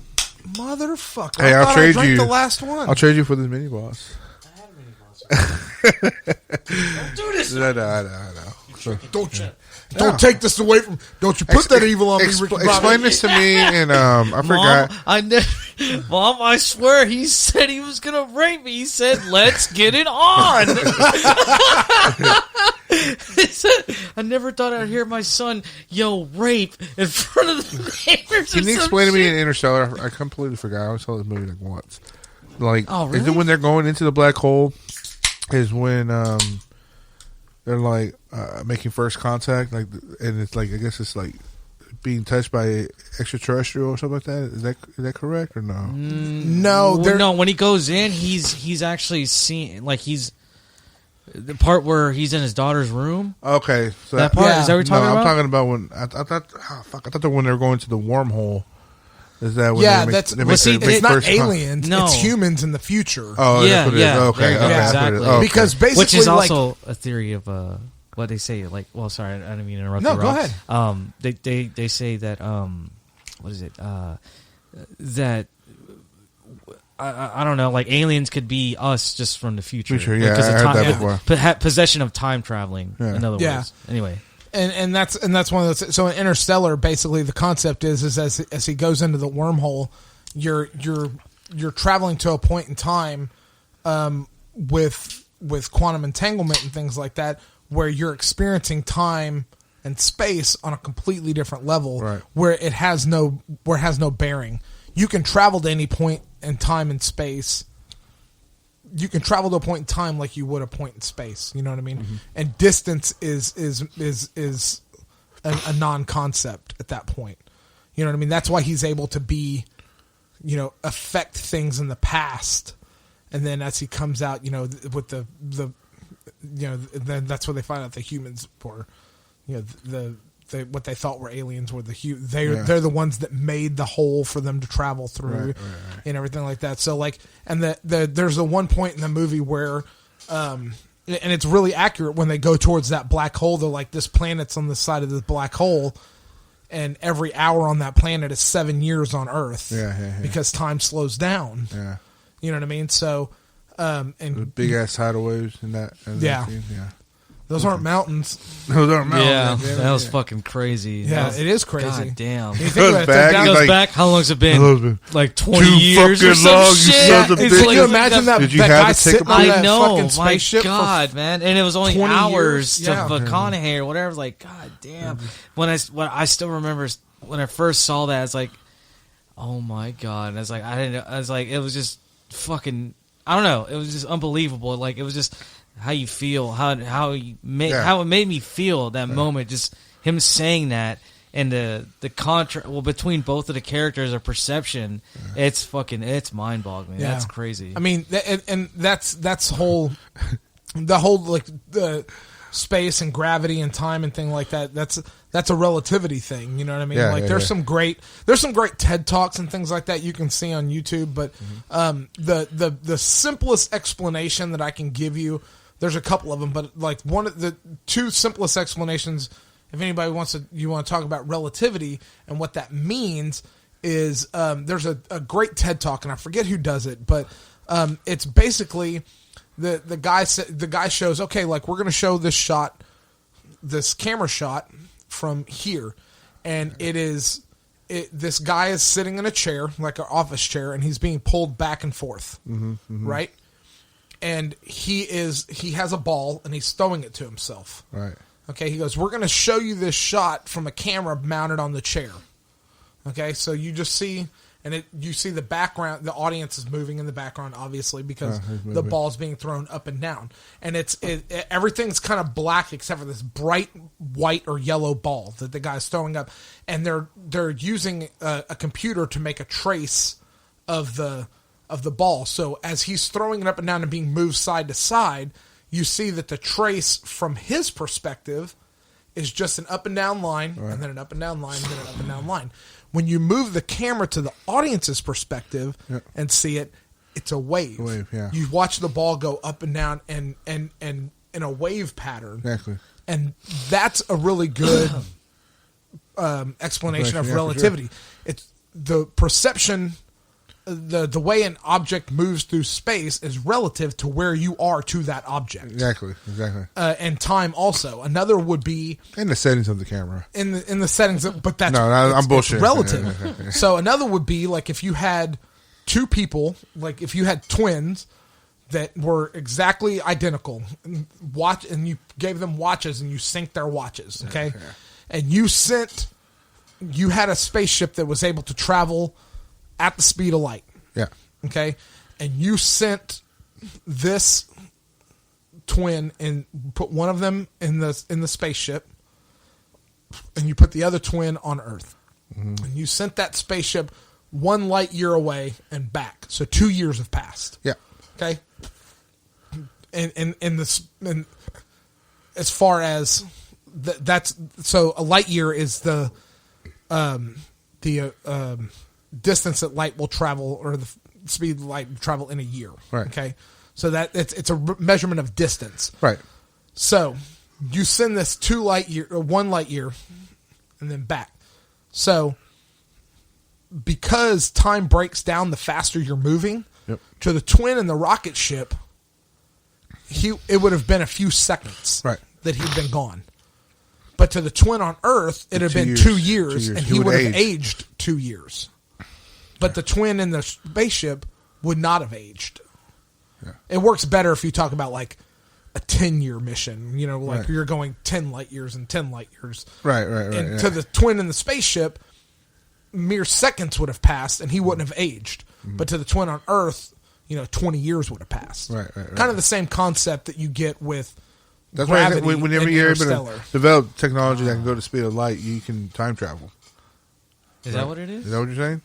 Motherfucker. Hey, I'll trade you the last one. I'll trade you for this mini boss. I had a mini boss. Don't do this. No. Don't take this away from. Don't you put that evil on me, Ricky Bobby. Explain this to me, and I forgot. Mom, I swear he said he was gonna rape me. He said, "Let's get it on." He said, "I never thought I'd hear my son yell rape in front of the neighbors." Can you explain to me in Interstellar? I completely forgot. I only saw this movie like once. Like, oh, really? Is it when they're going into the black hole? Is when they're like making first contact, like, and it's like, I guess it's like being touched by extraterrestrial or something like that. Is that correct or no? No. When he goes in, he's actually seeing, like, he's the part where he's in his daughter's room. Okay, so that part is that what you're talking about? I'm talking about when I thought that when they were going to the wormhole. Is that when it's not aliens. No. It's humans in the future. Oh, yeah, that's what it is. Okay, exactly. Okay. Because basically, which is also a theory of what they say. Like, well, sorry, I didn't mean to interrupt. No, go ahead. They say that what is it? That I don't know. Like, aliens could be us just from the future. Yeah, because I heard that before. Possession of time traveling. Yeah. In other words, anyway. And that's one of those. So in Interstellar, basically the concept is as he goes into the wormhole, you're traveling to a point in time, with quantum entanglement and things like that, where you're experiencing time and space on a completely different level, right, where it has no bearing. You can travel to any point in time and space you can travel to a point in time like you would a point in space. You know what I mean? Mm-hmm. And distance is a non-concept at that point. You know what I mean? That's why he's able to be, affect things in the past, and then as he comes out, with the then that's where they find out the humans were, what they thought were aliens were they're the ones that made the hole for them to travel through, right. And everything like that. So and there's the one point in the movie where, and it's really accurate when they go towards that black hole. They're like, this planet's on the side of this black hole, and every hour on that planet is 7 years on Earth, because time slows down. Yeah, you know what I mean. So, and the big ass tidal waves in that scene. Yeah. Those aren't mountains. Those aren't mountains. Yeah, that was fucking crazy. Yeah, it is crazy. God damn. It goes back. How long's it been? Like 20 years or some long, shit. Can you imagine that guy sitting on that fucking My spaceship? God, man. And it was only hours to McConaughey or whatever. Like, God damn. When I still remember when I first saw that, it's like, oh my God. And it was just fucking, I don't know. It was just unbelievable. Like, it was just how you feel, how it made me feel that moment, just him saying that, and the contrast between both of the characters of perception, it's mind boggling. Yeah. That's crazy. I mean, and that's the whole like the space and gravity and time and thing like that. That's a relativity thing. You know what I mean? There's some great TED Talks and things like that you can see on YouTube. But the simplest explanation that I can give you. There's a couple of them, but like one of the two simplest explanations, if anybody you want to talk about relativity and what that means, is there's a great TED Talk, and I forget who does it, but it's basically the guy shows, okay, like we're going to show this camera shot from here, and this guy is sitting in a chair, like an office chair, and he's being pulled back and forth, right? And he has a ball, and he's throwing it to himself. Right. Okay, he goes, we're going to show you this shot from a camera mounted on the chair. Okay, so you just see, and you see the background, the audience is moving in the background, obviously, because the ball's being thrown up and down. And everything's kind of black except for this bright white or yellow ball that the guy's throwing up. And they're using a computer to make a trace of the ball. So as he's throwing it up and down and being moved side to side, you see that the trace from his perspective is just an up and down line, and then an up and down line, and then an up and down line. When you move the camera to the audience's perspective and see it, it's a wave. You watch the ball go up and down and in a wave pattern. Exactly. And that's a really good explanation of relativity. Sure. It's the perception. The way an object moves through space is relative to where you are to that object. Exactly. And time also. Another would be in the settings of the camera. In the settings, but that's I'm bullshit. It's relative. Yeah. So another would be like if you had two people, like if you had twins that were exactly identical, and you gave them watches and you synced their watches, okay, and you had a spaceship that was able to travel at the speed of light. Yeah. Okay. And you sent this twin and put one of them in the spaceship, and you put the other twin on Earth. Mm-hmm. And you sent that spaceship 1 light year away and back. So 2 years have passed. Yeah. Okay. And as far as that's so a light year is the distance that light will travel, or the speed of light will travel in a year. Right. Okay. So that it's a measurement of distance. Right. So you send this 1 light year and then back. So because time breaks down the faster you're moving, to the twin in the rocket ship, it would have been a few seconds that he'd been gone. But to the twin on Earth, it had been 2 years, and he would have aged 2 years. But the twin in the spaceship would not have aged. Yeah. It works better if you talk about like a 10-year mission, you're going 10 light years and 10 light years. Right. And to the twin in the spaceship, mere seconds would have passed and he wouldn't have aged. Mm-hmm. But to the twin on Earth, 20 years would have passed. Right. Kind of the same concept that you get with That's gravity. Why whenever you're able to develop technology that can go to the speed of light, you can time travel. Is that what it is? Is that what you're saying?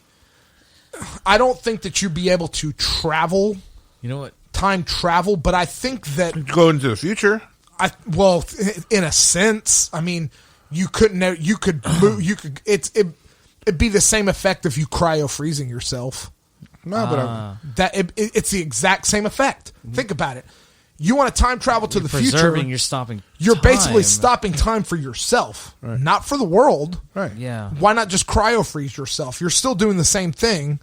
I don't think that you'd be able to travel. You know what? Time travel, but I think that go into the future. Well, in a sense, I mean, you couldn't. You could move. You could. It'd be the same effect if you cryo freezing yourself. No, but it's the exact same effect. Mm-hmm. Think about it. You want to time travel to the future. You're stopping. You're basically stopping time for yourself, not for the world. Right. Yeah. Why not just cryo freeze yourself? You're still doing the same thing,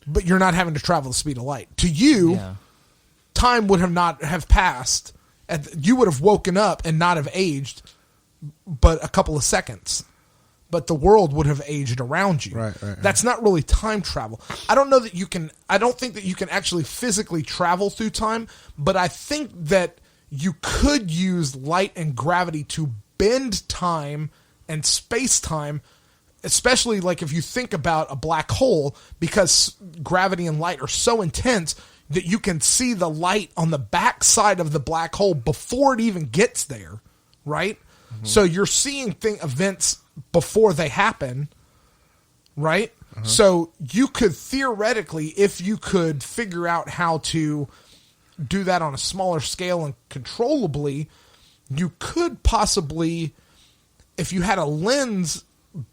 but you're not having to travel the speed of light. To you, time would not have passed. You would have woken up and not have aged, but a couple of seconds. But the world would have aged around you. Right. That's not really time travel. I don't know that you can. I don't think that you can actually physically travel through time. But I think that you could use light and gravity to bend time and space time. Especially like if you think about a black hole, because gravity and light are so intense that you can see the light on the backside of the black hole before it even gets there, right? Mm-hmm. So you're seeing events before they happen, right? Uh-huh. So you could theoretically, if you could figure out how to do that on a smaller scale and controllably, you could possibly, if you had a lens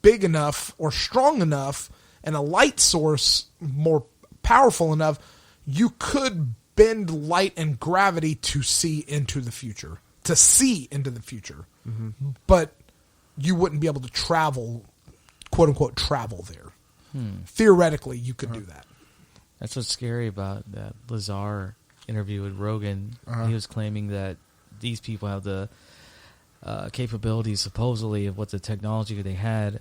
big enough or strong enough and a light source more powerful enough, you could bend light and gravity to see into the future. Mm-hmm. But you wouldn't be able to travel, quote unquote, travel there. Theoretically, you could do that. That's what's scary about that Lazar interview with Rogan. He was claiming that these people have the capabilities, supposedly, of what the technology they had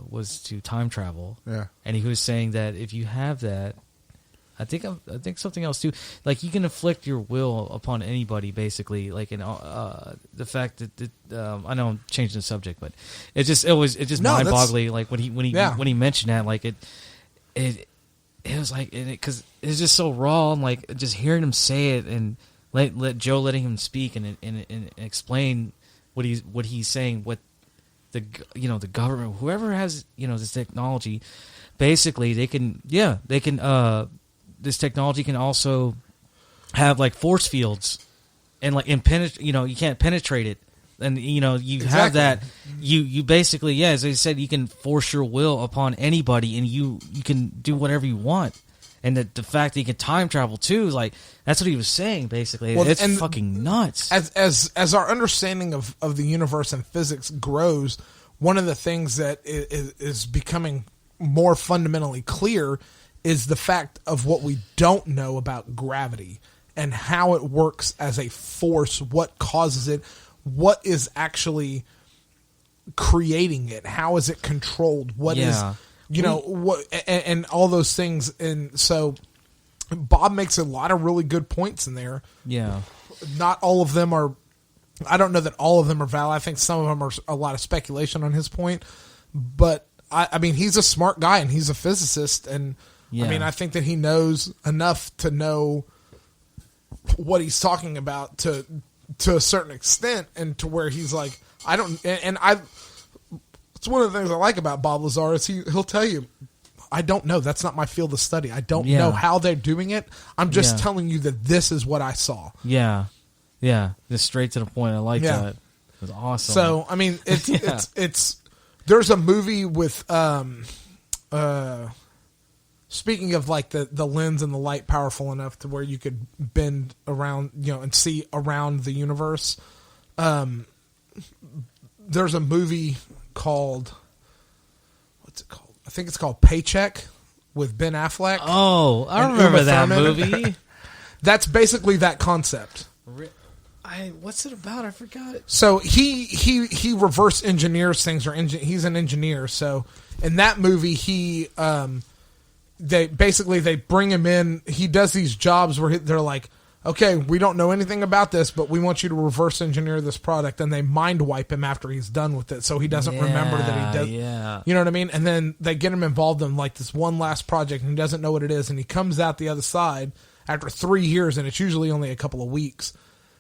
was to time travel. Yeah. And he was saying that if you have that, I think something else too. Like you can inflict your will upon anybody, basically. Like the fact that I know I'm changing the subject, but it's just mind-boggling. Like when he mentioned that, like it was like because it's just so raw, and like just hearing him say it, and let Joe letting him speak and explain what he's saying, what the government, whoever has this technology, basically they can this technology can also have like force fields and you can't penetrate it, and have that you basically as I said, you can force your will upon anybody, and you can do whatever you want. And the fact that you can time travel too, like that's what he was saying basically. Well, it's fucking nuts. As our understanding of the universe and physics grows, one of the things that is becoming more fundamentally clear is the fact of what we don't know about gravity and how it works as a force, what causes it, what is actually creating it, how is it controlled, what is what and all those things. And so Bob makes a lot of really good points in there. Yeah. Not all of them are, I don't know that all of them are valid. I think some of them are a lot of speculation on his point, but I mean, he's a smart guy and he's a physicist, and I mean, I think that he knows enough to know what he's talking about to a certain extent, and to where he's like, it's one of the things I like about Bob Lazar is he'll tell you, I don't know. That's not my field of study. I don't know how they're doing it. I'm just telling you that this is what I saw. Yeah. Yeah. Just straight to the point. I like that. It was awesome. So, I mean, it's there's a movie with, speaking of like the lens and the light powerful enough to where you could bend around, and see around the universe. There's a movie called, what's it called? I think it's called Paycheck with Ben Affleck. Oh, I remember that movie. That's basically that concept. What's it about? I forgot it. So he reverse engineers things, he's an engineer. So in that movie, they bring him in. He does these jobs where they're like, okay, we don't know anything about this, but we want you to reverse engineer this product, and they mind wipe him after he's done with it, so he doesn't remember that he does. Yeah. You know what I mean? And then they get him involved in like this one last project, and he doesn't know what it is, and he comes out the other side after 3 years, and it's usually only a couple of weeks.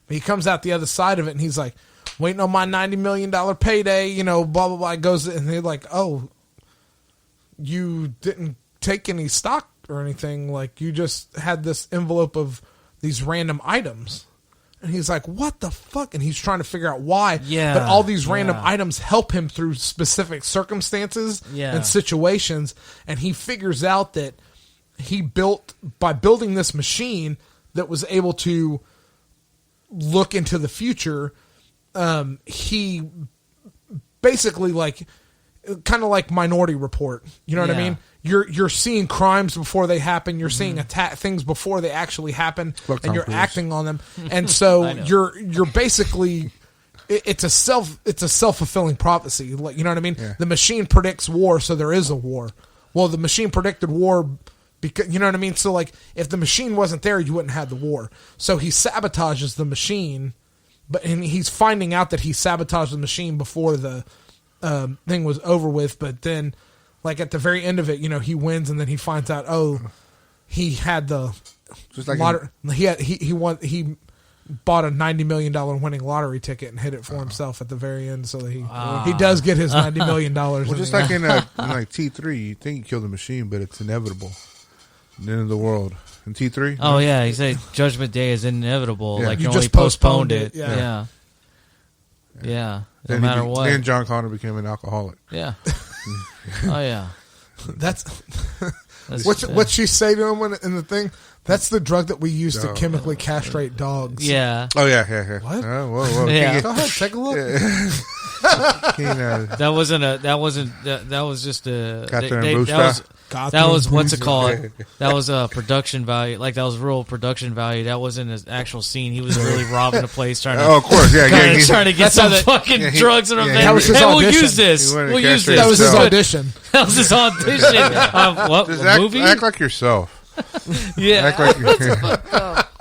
But he comes out the other side of it, and he's like, waiting on my $90 million payday, you know, blah, blah, blah. Goes, and they're like, oh, you didn't take any stock or anything. Like, you just had this envelope of these random items. And he's like, what the fuck? And he's trying to figure out why. Yeah. But all these random items help him through specific circumstances and situations. And he figures out that by building this machine that was able to look into the future, he basically, like, kind of like Minority Report. You know what I mean? You're seeing crimes before they happen. You're seeing things before they actually happen, and you're acting on them. And so you're basically, it's a self-fulfilling prophecy. Like, you know what I mean? Yeah. The machine predicts war, so there is a war. Well, the machine predicted war because, you know what I mean? So, if the machine wasn't there, you wouldn't have the war. So he sabotages the machine, and he's finding out that he sabotaged the machine before the thing was over with. But then, at the very end of it, you know, he wins, and then he finds out, he had the lottery. He bought a $90 million winning lottery ticket and hid it for himself at the very end, so that he does get his $90 million. Well, just like in T3, you think you kill the machine, but it's inevitable. The end of the world. In T3? Oh, yeah. He said Judgment Day is inevitable. Yeah. Like, you just postponed it. Yeah. No matter what. Then John Connor became an alcoholic. Yeah. Oh, yeah. That's what she say to him in the thing? That's the drug that we use to chemically castrate dogs. Yeah. Oh, yeah. What? Whoa. Yeah. Go ahead, take a look. That was just a... That was what's it called? That was a production value. Like, that was real production value. That wasn't an actual scene. He was really robbing a place trying to... Oh, of course, trying to get some fucking drugs in him. That was his audition. We'll use this. That was his audition. That was his audition. What? Just movie? Act like yourself. Yeah. Act like yourself.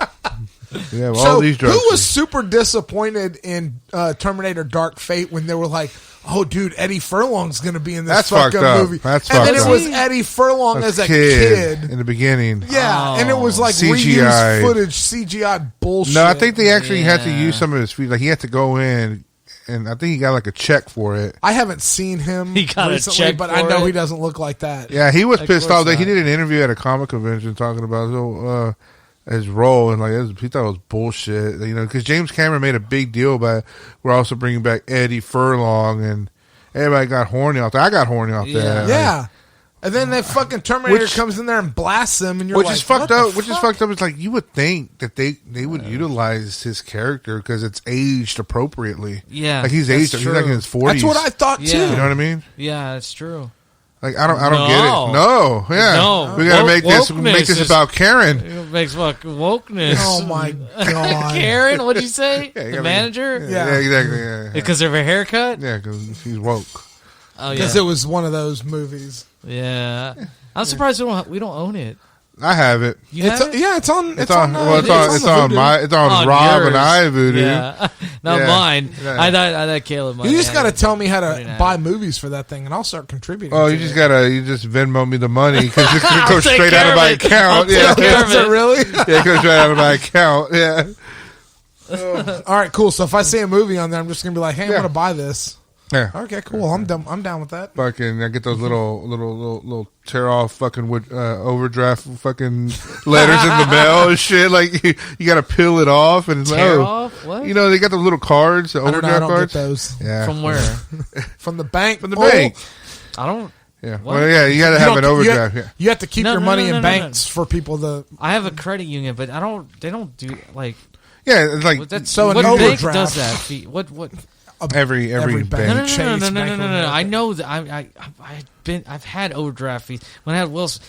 Yeah, well, so all these drugs. Who was super disappointed in Terminator Dark Fate when they were like, oh, dude, Eddie Furlong's going to be in this fucking movie. That's and fucked then up. It was Eddie Furlong as a kid. In the beginning. Yeah, and it was like CGI. Reused footage, CGI bullshit. No, I think they actually had to use some of his feet. Like, he had to go in, and I think he got like a check for it. I haven't seen him recently, but I know he doesn't look like that. Yeah, he was pissed off. He did an interview at a comic convention talking about his role, and he thought it was bullshit, you know, because James Cameron made a big deal about we're also bringing back Eddie Furlong, and everybody got horny off that. I got horny off that. Yeah. And then that fucking Terminator comes in there and blasts him, and you're like, fucked up. Which is fucked up. It's like, you would think that they would utilize his character because it's aged appropriately. Yeah, like he's aged. He's like in his 40s. That's what I thought too. You know what I mean? Yeah, that's true. Like, I don't get it. No, yeah. We gotta make this about Karen. It makes fucking wokeness. Oh my god, Karen, what'd you say? The manager? Yeah, exactly. Yeah. Because of her haircut? Yeah, because she's woke. Oh yeah, because it was one of those movies. Yeah, I'm surprised we don't own it. I have it. It's on Rob and I Voodoo. Yeah, not mine. Yeah. I thought Caleb might. You just got to tell me how to buy movies for that thing, and I'll start contributing. Oh, you just Venmo me the money because it goes straight out of my account. Yeah, is it really? Yeah, it goes right out of my account. Yeah. All right, cool. So if I see a movie on there, I'm just gonna be like, "Hey, I'm gonna buy this." Yeah. Okay, cool. I'm down with that. Fucking, I get those little tear off fucking overdraft fucking letters in the mail and shit. Like you got to peel it off and tear off. What? You know, they got the little cards, the overdraft cards. Get those. Yeah. From where? From the bank. From the bank. I don't. Yeah. What? Well, yeah, you got to have an overdraft. You have to keep your money in banks for people to. I have a credit union, but they don't do like. Yeah, it's like so. What an bank overdraft does that? What? Every bank. No. I know that I've had overdraft fees. When I had Will's,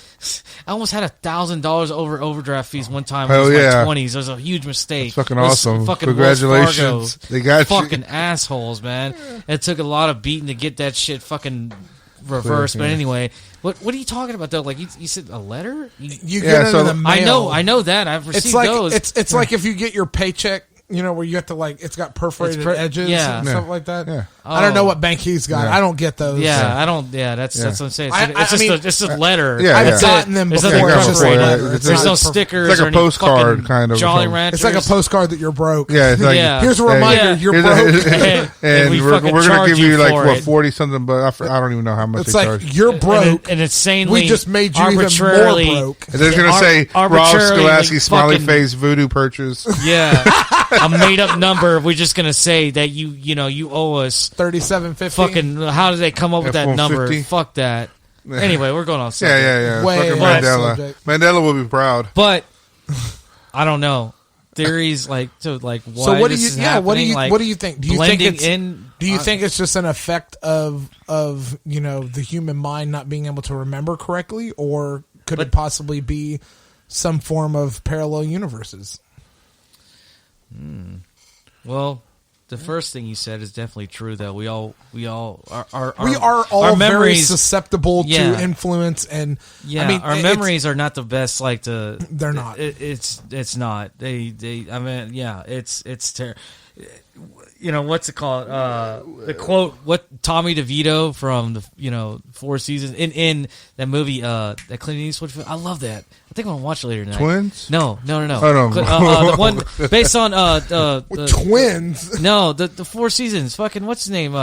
I almost had $1,000 over overdraft fees one time. When I was in my 20s. It was a huge mistake. That's fucking awesome. Fucking Congratulations. They got fucking assholes, man. It took a lot of beating to get that shit fucking reversed. But anyway, what are you talking about though? Like you said, a letter? You get it in the mail. I know that. I've received those. It's like if you get your paycheck where you have to it's got perforated edges and stuff like that. Yeah. I don't know what bank he's got. I don't get those. Yeah, I don't. Yeah, that's what I'm saying. It's just a letter. Yeah, I've gotten them before. There's no stickers. It's like a postcard kind of. Jolly Ranchers. It's like a postcard that you're broke. Yeah, it's like here's a reminder you're broke, and we're gonna give you like 40 something, but I don't even know how much. It's like you're broke and insanely. We just made you even more broke. And they're gonna say Rob Scholasky smiley face voodoo purchase. Yeah, a made up number. We're just gonna say that you owe us $37.50. Fucking, how did they come up with that number? Fuck that. Anyway, we're going on subject. Yeah. Way fucking Mandela. Mandela will be proud. But I don't know. Theories why so what do you? Yeah, what do you think? Do you think it's Do you think it's just an effect of the human mind not being able to remember correctly, or could it possibly be some form of parallel universes? Well, the first thing you said is definitely true. That we are all very susceptible to influence, and our memories are not the best. They're not. It's not. It's terrible. What's it called? The quote. What Tommy DeVito from the Four Seasons in that movie, that Clint Eastwood film. I love that. I think I'm gonna watch it later tonight. Twins? No. Oh, no. The one based on Twins. No, the Four Seasons. Fucking what's his name?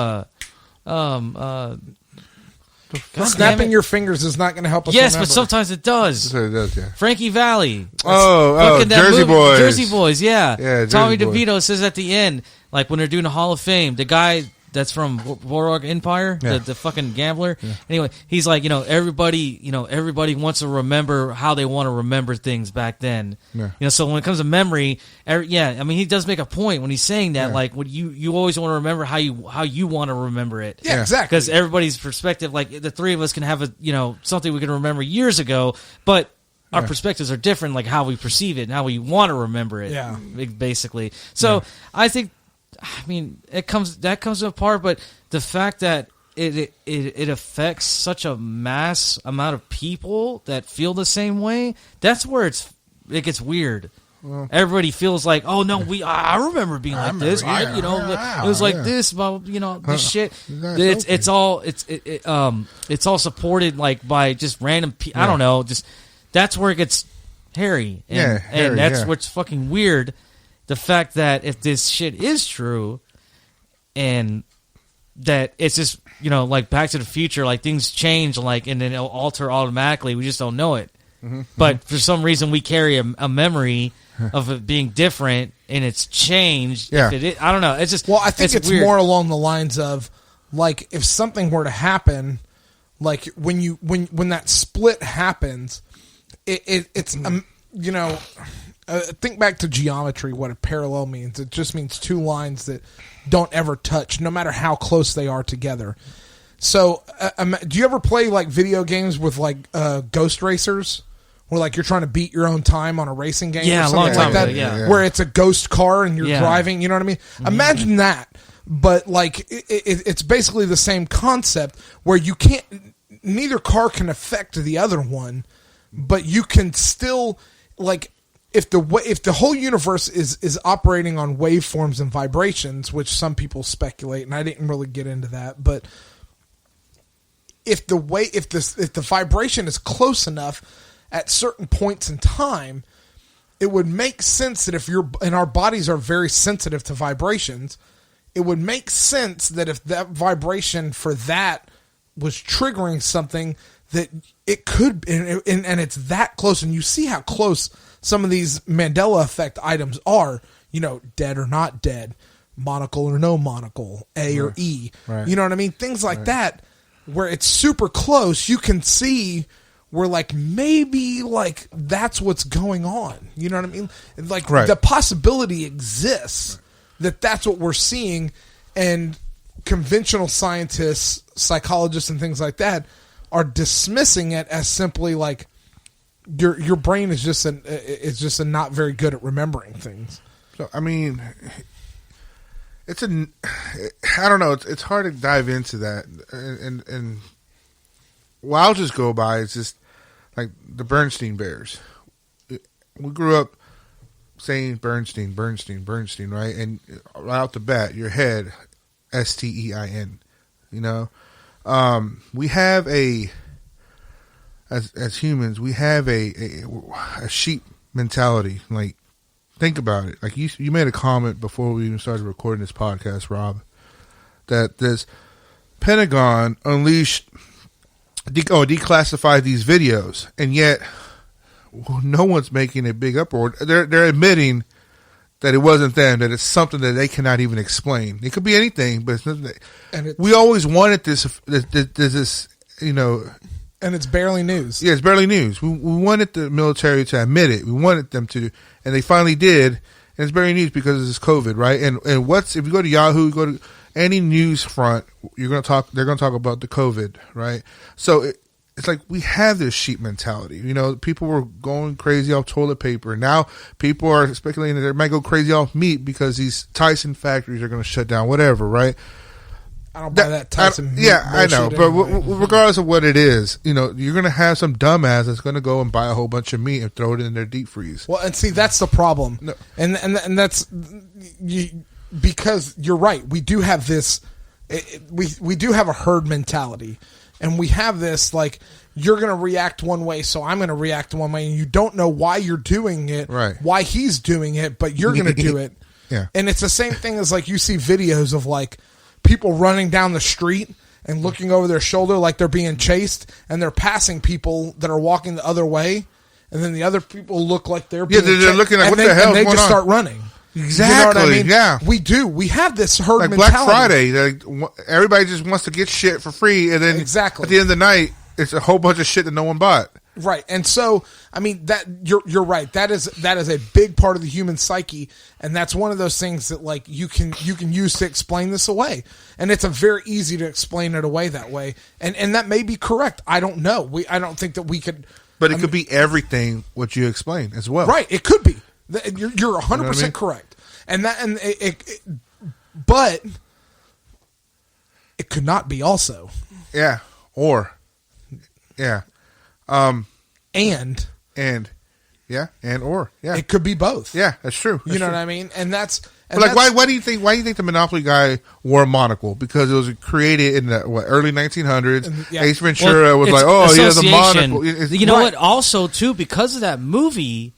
Snapping your fingers is not going to help us. Yes, remember. but sometimes it does. It does, yeah. Frankie Valli. Jersey Boys. Jersey Boys, yeah. Tommy Jersey DeVito says at the end, when they're doing the Hall of Fame, the guy that's from Boardwalk Empire, the fucking gambler. Yeah. Anyway, he's like, everybody wants to remember how they want to remember things back then. Yeah. So when it comes to memory, he does make a point when he's saying that, when you always want to remember how you want to remember it. Yeah, exactly. Because everybody's perspective, the three of us can have something we can remember years ago, but our perspectives are different, how we perceive it and how we want to remember it. Yeah. Basically. So I think. That comes apart, but the fact that it affects such a mass amount of people that feel the same way, that's where it gets weird. Well, everybody feels like, oh no, I remember being like this. It was like this, but this shit. It's all supported by just random people. I don't know. Just that's where it gets hairy, and that's what's fucking weird. The fact that if this shit is true, and that it's just Back to the Future, things change, and then it'll alter automatically. We just don't know it. Mm-hmm. But for some reason, we carry a memory of it being different, and it's changed. Yeah. I don't know. It's just I think it's more along the lines of if something were to happen, when that split happens, it's think back to geometry, what a parallel means. It just means two lines that don't ever touch, no matter how close they are together. So, do you ever play video games with Ghost Racers, where you're trying to beat your own time on a racing game? Yeah, or something a long time that, ago, yeah. Where it's a ghost car and you're driving. You know what I mean? Mm-hmm. Imagine that, but it's basically the same concept where you can't. Neither car can affect the other one, but you can still If the whole universe is operating on waveforms and vibrations, which some people speculate, and I didn't really get into that, but if the vibration is close enough at certain points in time, it would make sense that and our bodies are very sensitive to vibrations, it would make sense that if that vibration for that was triggering something, that it could, and it's that close, and you see how close some of these Mandela Effect items are, dead or not dead, monocle or no monocle, A or E. Right. You know what I mean? Things like that, where it's super close, you can see where maybe that's what's going on. You know what I mean? The possibility exists that that's what we're seeing, and conventional scientists, psychologists, and things like that are dismissing it as simply your brain is just a not very good at remembering things. So I mean, I don't know. It's hard to dive into that, and what I'll just go by is just the Bernstein Bears. We grew up saying Bernstein, right? And right out the bat, your head, Stein. You know, we have as humans, we have a sheep mentality. Like, think about it. Like you made a comment before we even started recording this podcast, Rob, that this Pentagon declassified these videos, and yet no one's making a big uproar. They're admitting that it wasn't them, that it's something that they cannot even explain. It could be anything, but it's nothing. We always wanted this, you know. And it's barely news. Yeah, it's barely news. We wanted the military to admit it. We wanted them to, and they finally did. And it's barely news because of this COVID, right? And if you go to Yahoo, you go to any news front, they're going to talk about the COVID, right? So it's like we have this sheep mentality. You know, people were going crazy off toilet paper. Now people are speculating that they might go crazy off meat because these Tyson factories are going to shut down, whatever, right? I don't buy that Tyson meat. Yeah, I know. Anyway. But regardless of what it is, you know, you're going to have some dumbass that's going to go and buy a whole bunch of meat and throw it in their deep freeze. Well, and see, that's the problem. No. And that's because you're right. We do have this. We do have a herd mentality, and we have this like you're going to react one way, so I'm going to react one way, and you don't know why you're doing it, right? Why he's doing it, but you're going to do it. Yeah. And it's the same thing as like you see videos of like people running down the street and looking over their shoulder like they're being chased, and they're passing people that are walking the other way, and then the other people look like they're being they're chased, looking like what the hell and they just on? start running. Exactly. You know what I mean? Yeah. We do. We have this herd like mentality. Black Friday. Like, everybody just wants to get shit for free, and then exactly at the end of the night, it's a whole bunch of shit that no one bought. Right. And so, I mean, that you're right. That is a big part of the human psyche, and that's one of those things that like you can use to explain this away. And it's a very easy to explain it away that way. And that may be correct. I don't know. I don't think that we could. But it could be everything what you explained as well. Right. It could be. You're 100% correct. But it could not be also. Yeah. Or. Yeah. And yeah, and or yeah, it could be both. Yeah, that's true. You know what I mean? And that's why do you think the Monopoly guy wore a monocle? Because it was created in the early 1900s. Yeah. Ace Ventura was like, oh, he has a monocle. You know what? Also, too, because of that movie.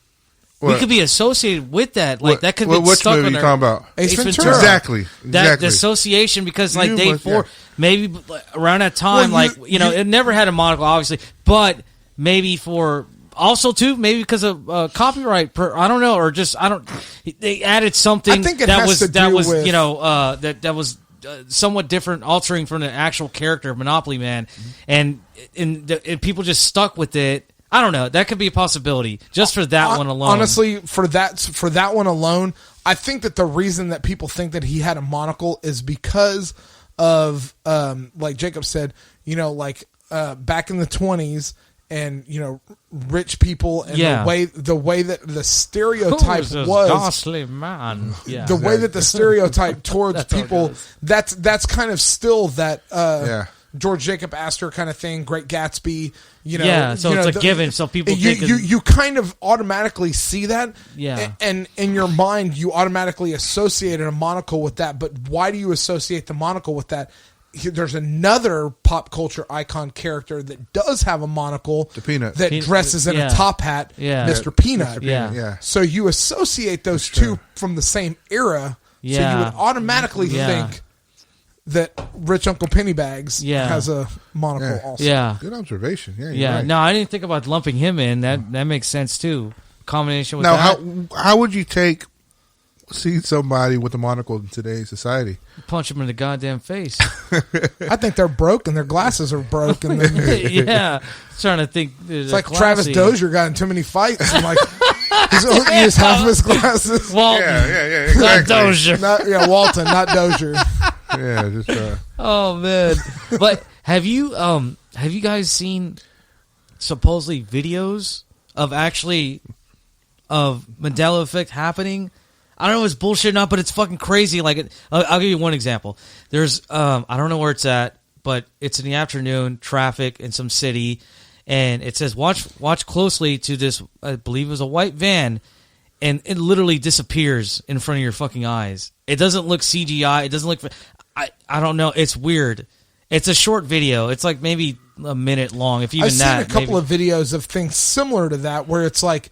What? We could be associated with that. Like that could be stuck movie on you talking about? Ace Ventura. Exactly. That association because like day 4, maybe around that time, it never had a monocle, obviously, but maybe for also too maybe because of copyright. I don't know, or just they added something I think that was somewhat different, altering from the actual character of Monopoly Man, and people just stuck with it. I don't know. That could be a possibility just for that one alone. Honestly, for that one alone, I think that the reason that people think that he had a monocle is because of, like Jacob said, back in the 1920s, and rich people, and the way that the stereotype was, ghastly man. Yeah. The way that the stereotype towards people, that's kind of still that. George Jacob Astor kind of thing, Great Gatsby, so it's a given. So people you kind of automatically see that, and in your mind you automatically associated a monocle with that. But why do you associate the monocle with that? There's another pop culture icon character that does have a monocle, the Peanut, that dresses in a top hat, Mr. Peanut. Yeah. So you associate those two from the same era, so you would automatically think that Rich Uncle Pennybags has a monocle also. Yeah. Good observation. Yeah. Right. No, I didn't think about lumping him in. That makes sense too. Combination with that. Now, how would you see somebody with a monocle in today's society? Punch him in the goddamn face. I think they're broke and their glasses are broken. Trying to think. It's like classy. Travis Dozier got in too many fights. And like, he's only used half of his glasses. Walton. Yeah, exactly. Not Dozier. Walton, not Dozier. Yeah, just oh man. But have you guys seen supposedly videos of Mandela Effect happening? I don't know if it's bullshit or not, but it's fucking crazy. Like, I'll give you one example. There's I don't know where it's at, but it's in the afternoon, traffic in some city, and it says watch closely to this. I believe it was a white van, and it literally disappears in front of your fucking eyes. It doesn't look CGI. It doesn't look. I don't know. It's weird. It's a short video. It's like maybe a minute long, if even I've that. I've seen a couple of videos of things similar to that, where it's like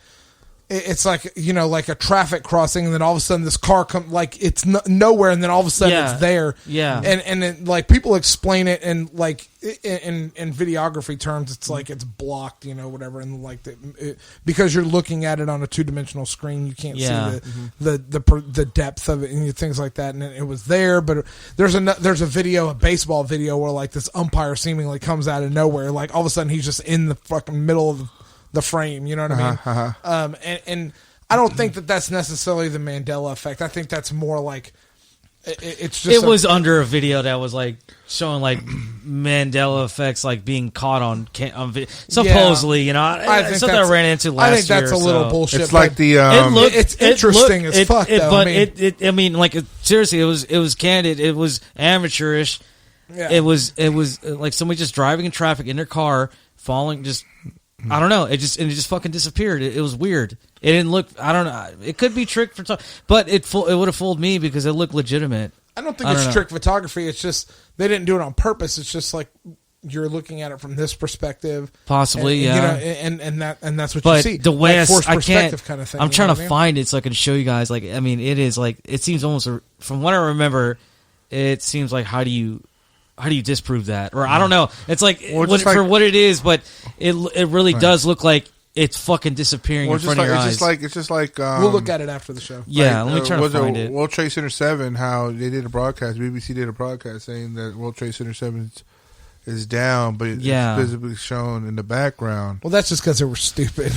like a traffic crossing, and then all of a sudden this car comes, like it's nowhere, and then all of a sudden it's there. Yeah. And it, like people explain it, and like in videography terms, it's like it's blocked, whatever, and like because you're looking at it on a 2-dimensional screen, you can't see the depth of it and things like that. And it was there, but there's a baseball video where like this umpire seemingly comes out of nowhere, like all of a sudden he's just in the fucking middle of the frame, you know what I mean? And I don't think that that's necessarily the Mandela effect. I think that's more like it's just. It was under a video that was like showing like Mandela effects, like being caught on video. Supposedly, I think something I ran into last year. I think that's a little bullshit. It's like the. It's interesting as fuck, though. But I mean, like seriously, it was candid. It was amateurish. Yeah. It was like somebody just driving in traffic in their car, falling just. I don't know. It just fucking disappeared. It was weird. It didn't look. I don't know. It could be trick but it would have fooled me because it looked legitimate. I don't think it's trick photography. It's just they didn't do it on purpose. It's just like you're looking at it from this perspective, possibly. And that's what but you see. The way like forced I perspective can't. Kind of thing. I'm trying to find it so I can show you guys. Like, I mean, it is like it seems almost from what I remember. It seems like how do you disprove that? Or I don't know. It's like, for what it is, but it really does look like it's fucking disappearing in front of your eyes. It's just like we'll look at it after the show. Yeah, let me try to find it. World Trade Center 7, how they did a broadcast, BBC did a broadcast saying that World Trade Center 7 is down, but it's visibly shown in the background. Well, that's just because they were stupid.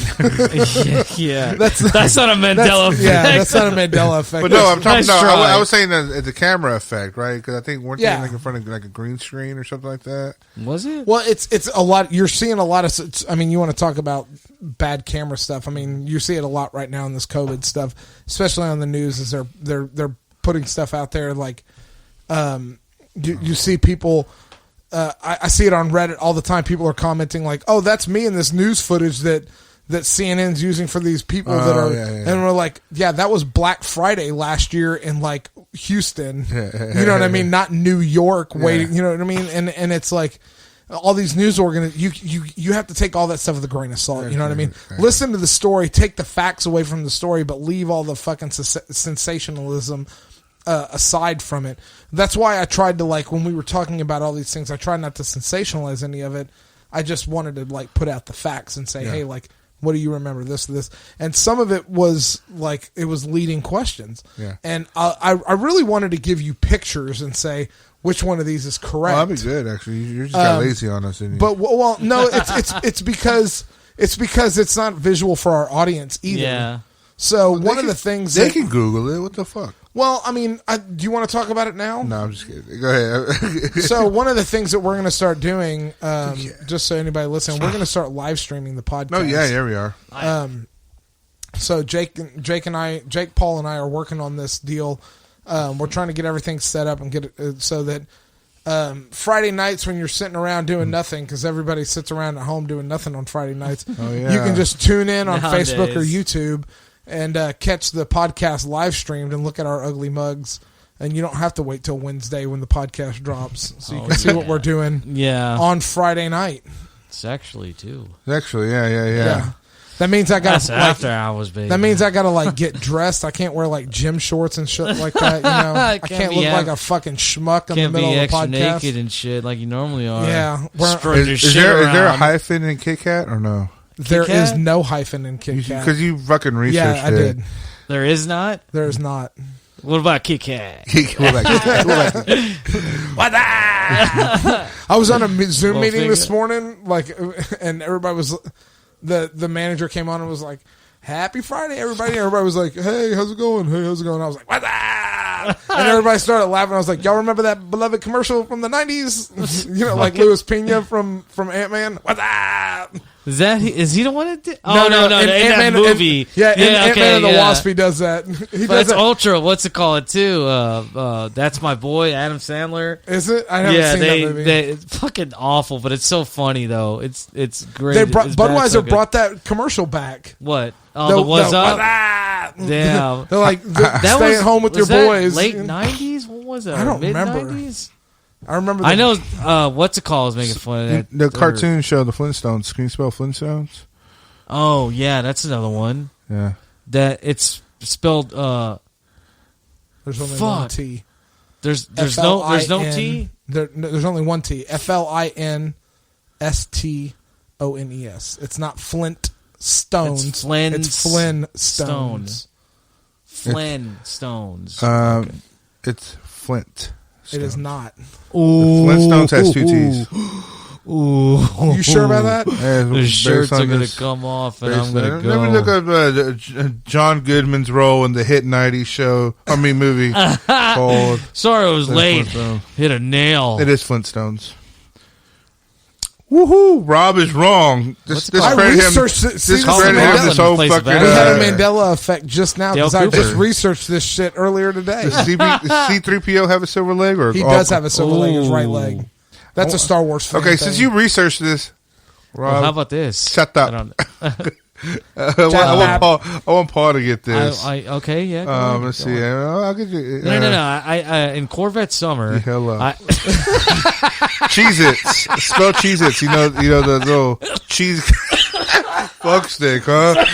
yeah. That's not a Mandela effect. Yeah, that's not a Mandela effect. But no, I'm talking about, I was saying that it's a camera effect, right? Because I think weren't they like in front of like a green screen or something like that? Was it? Well, it's a lot. You're seeing a lot of. I mean, you want to talk about bad camera stuff. I mean, you see it a lot right now in this COVID stuff, especially on the news. Is they're putting stuff out there like, you see people. I see it on Reddit all the time. People are commenting like, "Oh, that's me in this news footage that CNN's using for these people that are," and we're like, "Yeah, that was Black Friday last year in like Houston, you know what I mean? Not New York, waiting, you know what I mean?" And it's like all these news you have to take all that stuff with a grain of salt, you know what I mean? Listen to the story, take the facts away from the story, but leave all the fucking sensationalism aside from it. That's why I tried to, like, when we were talking about all these things, I tried not to sensationalize any of it. I just wanted to like put out the facts and say, hey, like, what do you remember this, and some of it was like it was leading questions, and I really wanted to give you pictures and say which one of these is correct. Well, that'd be good, actually. You just got lazy on us, didn't you? But well, no, it's because it's not visual for our audience either. Yeah. So one of the things they can Google it. What the fuck? Well, I mean, do you want to talk about it now? No, I'm just kidding. Go ahead. So one of the things that we're going to start doing, just so anybody listening, we're going to start live streaming the podcast. Oh yeah, here we are. So Jake, Paul, and I are working on this deal. We're trying to get everything set up and get it so that Friday nights when you're sitting around doing nothing, because everybody sits around at home doing nothing on Friday nights, you can just tune in on Facebook or YouTube and catch the podcast live streamed and look at our ugly mugs. And you don't have to wait till Wednesday when the podcast drops, so you can see what we're doing. On Friday night. Sexually too. Sexually, yeah. That means I got after hours, baby. That means I got to like get dressed. I can't wear like gym shorts and shit like that. You know, I can't look like a fucking schmuck in the middle of the podcast. Can't be extra naked and shit like you normally are. Yeah. Is there a hyphen in Kit Kat or no? There is no hyphen in Kit Kat. Because you fucking researched it. Yeah, I did. There is not? There is not. What about Kit Kat? What I was on a Zoom meeting this morning, like, and everybody was, the manager came on and was like, "Happy Friday, everybody." And everybody was like, "Hey, how's it going? Hey, how's it going?" I was like, "What?" And everybody started laughing. I was like, "Y'all remember that beloved commercial from the 90s? You know, like Louis Pena from Ant-Man? What?" Is he the one that did? No, in that movie. Ant-Man and the Wasp, he does that. That's Ultra. What's it called too? That's my boy, Adam Sandler. Is it? I haven't seen that movie. It's fucking awful, but it's so funny though. It's great. Budweiser brought that commercial back. What? Oh, the What's Up? Damn. They're like, stay at home with your boys. Late 90s? What was that? I don't remember. Mid-90s? I remember. I know. What's it called? Is making fun of that. The cartoon show, The Flintstones. Can you spell Flintstones? Oh yeah, that's another one. Yeah. That it's spelled. There's only one T. There's no T. There's only one T. FLINSTONES. It's not Flint Stones. It's Flynn. It's Flynn Stones. Flynn Stones. It's Flint. It is not. Ooh. Flintstones has 2 T's. Ooh. You sure about that? The shirts are going to come off and I'm going to go. Let me look up John Goodman's role in the hit 90s movie called... Sorry it was late. Hit a nail. It is Flintstones. Woohoo! Rob is wrong. Discredit him. Discredit him this whole fucking... We had a Mandela effect just now because I just researched this shit earlier today. Does C-3PO have a silver leg? Or he does have a silver leg, his right leg. That's a Star Wars fan. Okay, since you researched this, Rob... Well, how about this? Shut up. I want Paul to get this. Okay, yeah. Let's see. I'll get you. No. I in Corvette Summer. Hello. Cheez-Its. Spell Cheez-Its. You know the little cheese fuck stick, huh?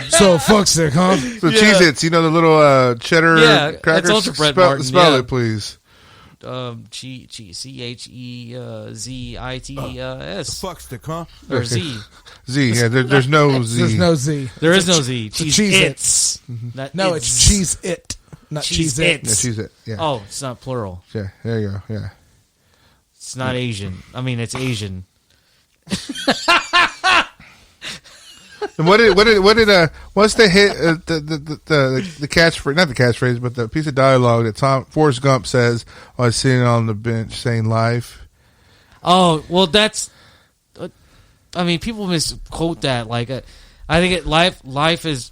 So fuck stick, huh? So Cheez-Its. You know the little cheddar crackers. Ultra Bread Martin. Spell it, please. CHEZITS. Fuck stick, huh? Or Z. Z. Yeah. There's no Z. There's no Z. There is no Z. Cheez-Its. No, it's Cheez-It, not Cheez-It. Yeah, Cheez-It. Yeah. Oh, it's not plural. Yeah. There you go. Yeah. It's not Asian. I mean, it's Asian. And what's the hit the catchphrase, not the catchphrase, but the piece of dialogue that Forrest Gump says while sitting on the bench saying life? Oh, well, that's I mean, people misquote that. Like, I think life is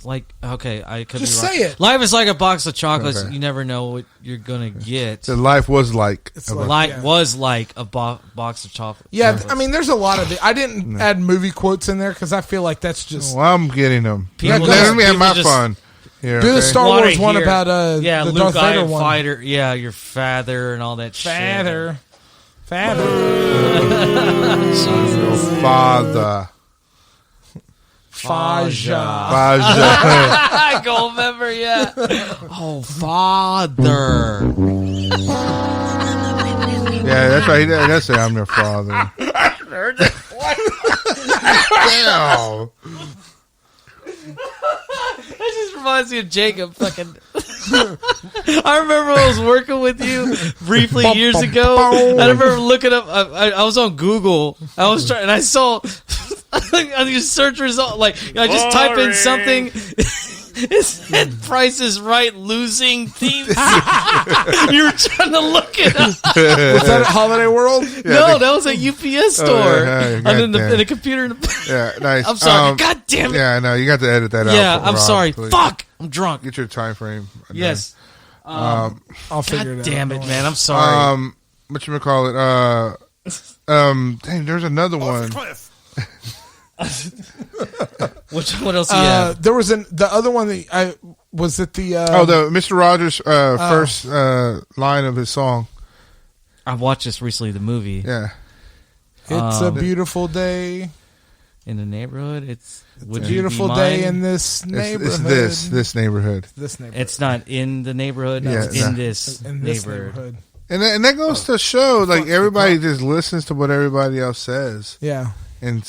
like, okay, I could just be wrong. say it. Life is like a box of chocolates. Okay. You never know what you're gonna get. So life was like was like a box of chocolates. Yeah, I mean, there's a lot of it. I didn't add movie quotes in there because I feel like that's just. Well, I'm getting them. Let me have my fun. Here, do the Star Wars one about the Luke, Darth Vader one. Fighter. Yeah, your father and all that father. Shit. Your father. Faja. I go remember, yeah. Oh, father. Yeah, that's right. That's it. I'm your father. I heard that. What? Damn. That just reminds me of Jacob. Fucking. I remember when I was working with you briefly years ago. I remember looking up. I was on Google. I was trying, and I saw. I just search result. Like I just type in something. It said Price is Right losing team. You were trying to look it up. Was that at Holiday World? Yeah, no, that was a UPS store. In a computer. Yeah, nice. I'm sorry. God damn it. Yeah, no, you got to edit that out. Yeah, I'm Rob, sorry. please. Fuck. I'm drunk. Get your time frame. Yes. I'll figure it out. Damn it, man. I'm sorry. Whatchamacallit? Dang, there's another one. What else do you have? There was the other one that was it the the Mr. Rogers first line of his song. I watched this recently, the movie. Yeah. It's a beautiful day in the neighborhood. It's a beautiful day in this neighborhood. It's this neighborhood. This neighborhood. It's not in the neighborhood. No, it's in this neighborhood. And that goes to show, like, everybody just listens to what everybody else says. Yeah. And,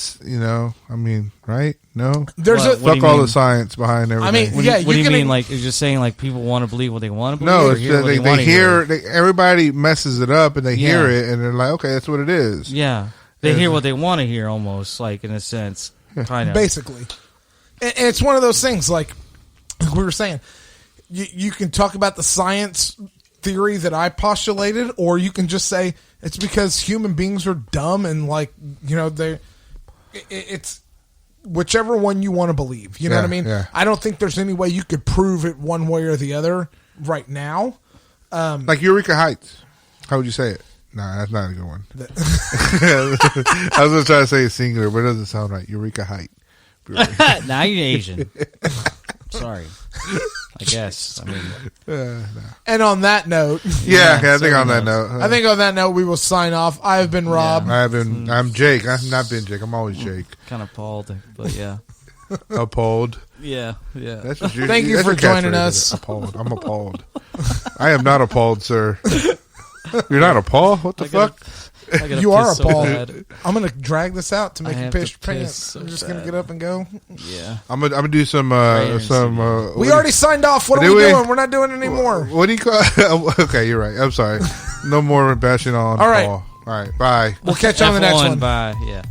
I mean, right? No? There's fuck all the science behind everything. I mean, what do you mean? Like, you're just saying, like, people want to believe what they want to believe? No, it's they hear, everybody messes it up and they hear it and they're like, okay, that's what it is. Yeah. They hear what they want to hear almost, like, in a sense. Kind of. Basically. And it's one of those things, like we were saying, you can talk about the science theory that I postulated, or you can just say it's because human beings are dumb and it's whichever one you want to believe. You know what I mean? Yeah. I don't think there's any way you could prove it one way or the other right now. Like Eureka Heights. How would you say it? Nah, that's not a good one. I was going to try to say it singular, but it doesn't sound right. Eureka Height. Now you're Asian. Sorry. I guess. I mean, and on that note, I think on that note, we will sign off. I have been Rob. I'm Jake. I've not been Jake. I'm always Jake. Kind of appalled, but yeah. Appalled. Yeah. That's what Thank you for joining us. Appalled. I'm appalled. I am not appalled, sir. You're not appalled? What the fuck? You are appalled. I'm gonna drag this out to make you piss your pants. So I'm just gonna get up and go. Yeah. I'm gonna do some. We already signed off. What are we doing? We're not doing it anymore. What do you call? Okay, you're right. I'm sorry. No more bashing on. All right. Paul. All right. Bye. We'll catch you on the next one. Bye. Yeah.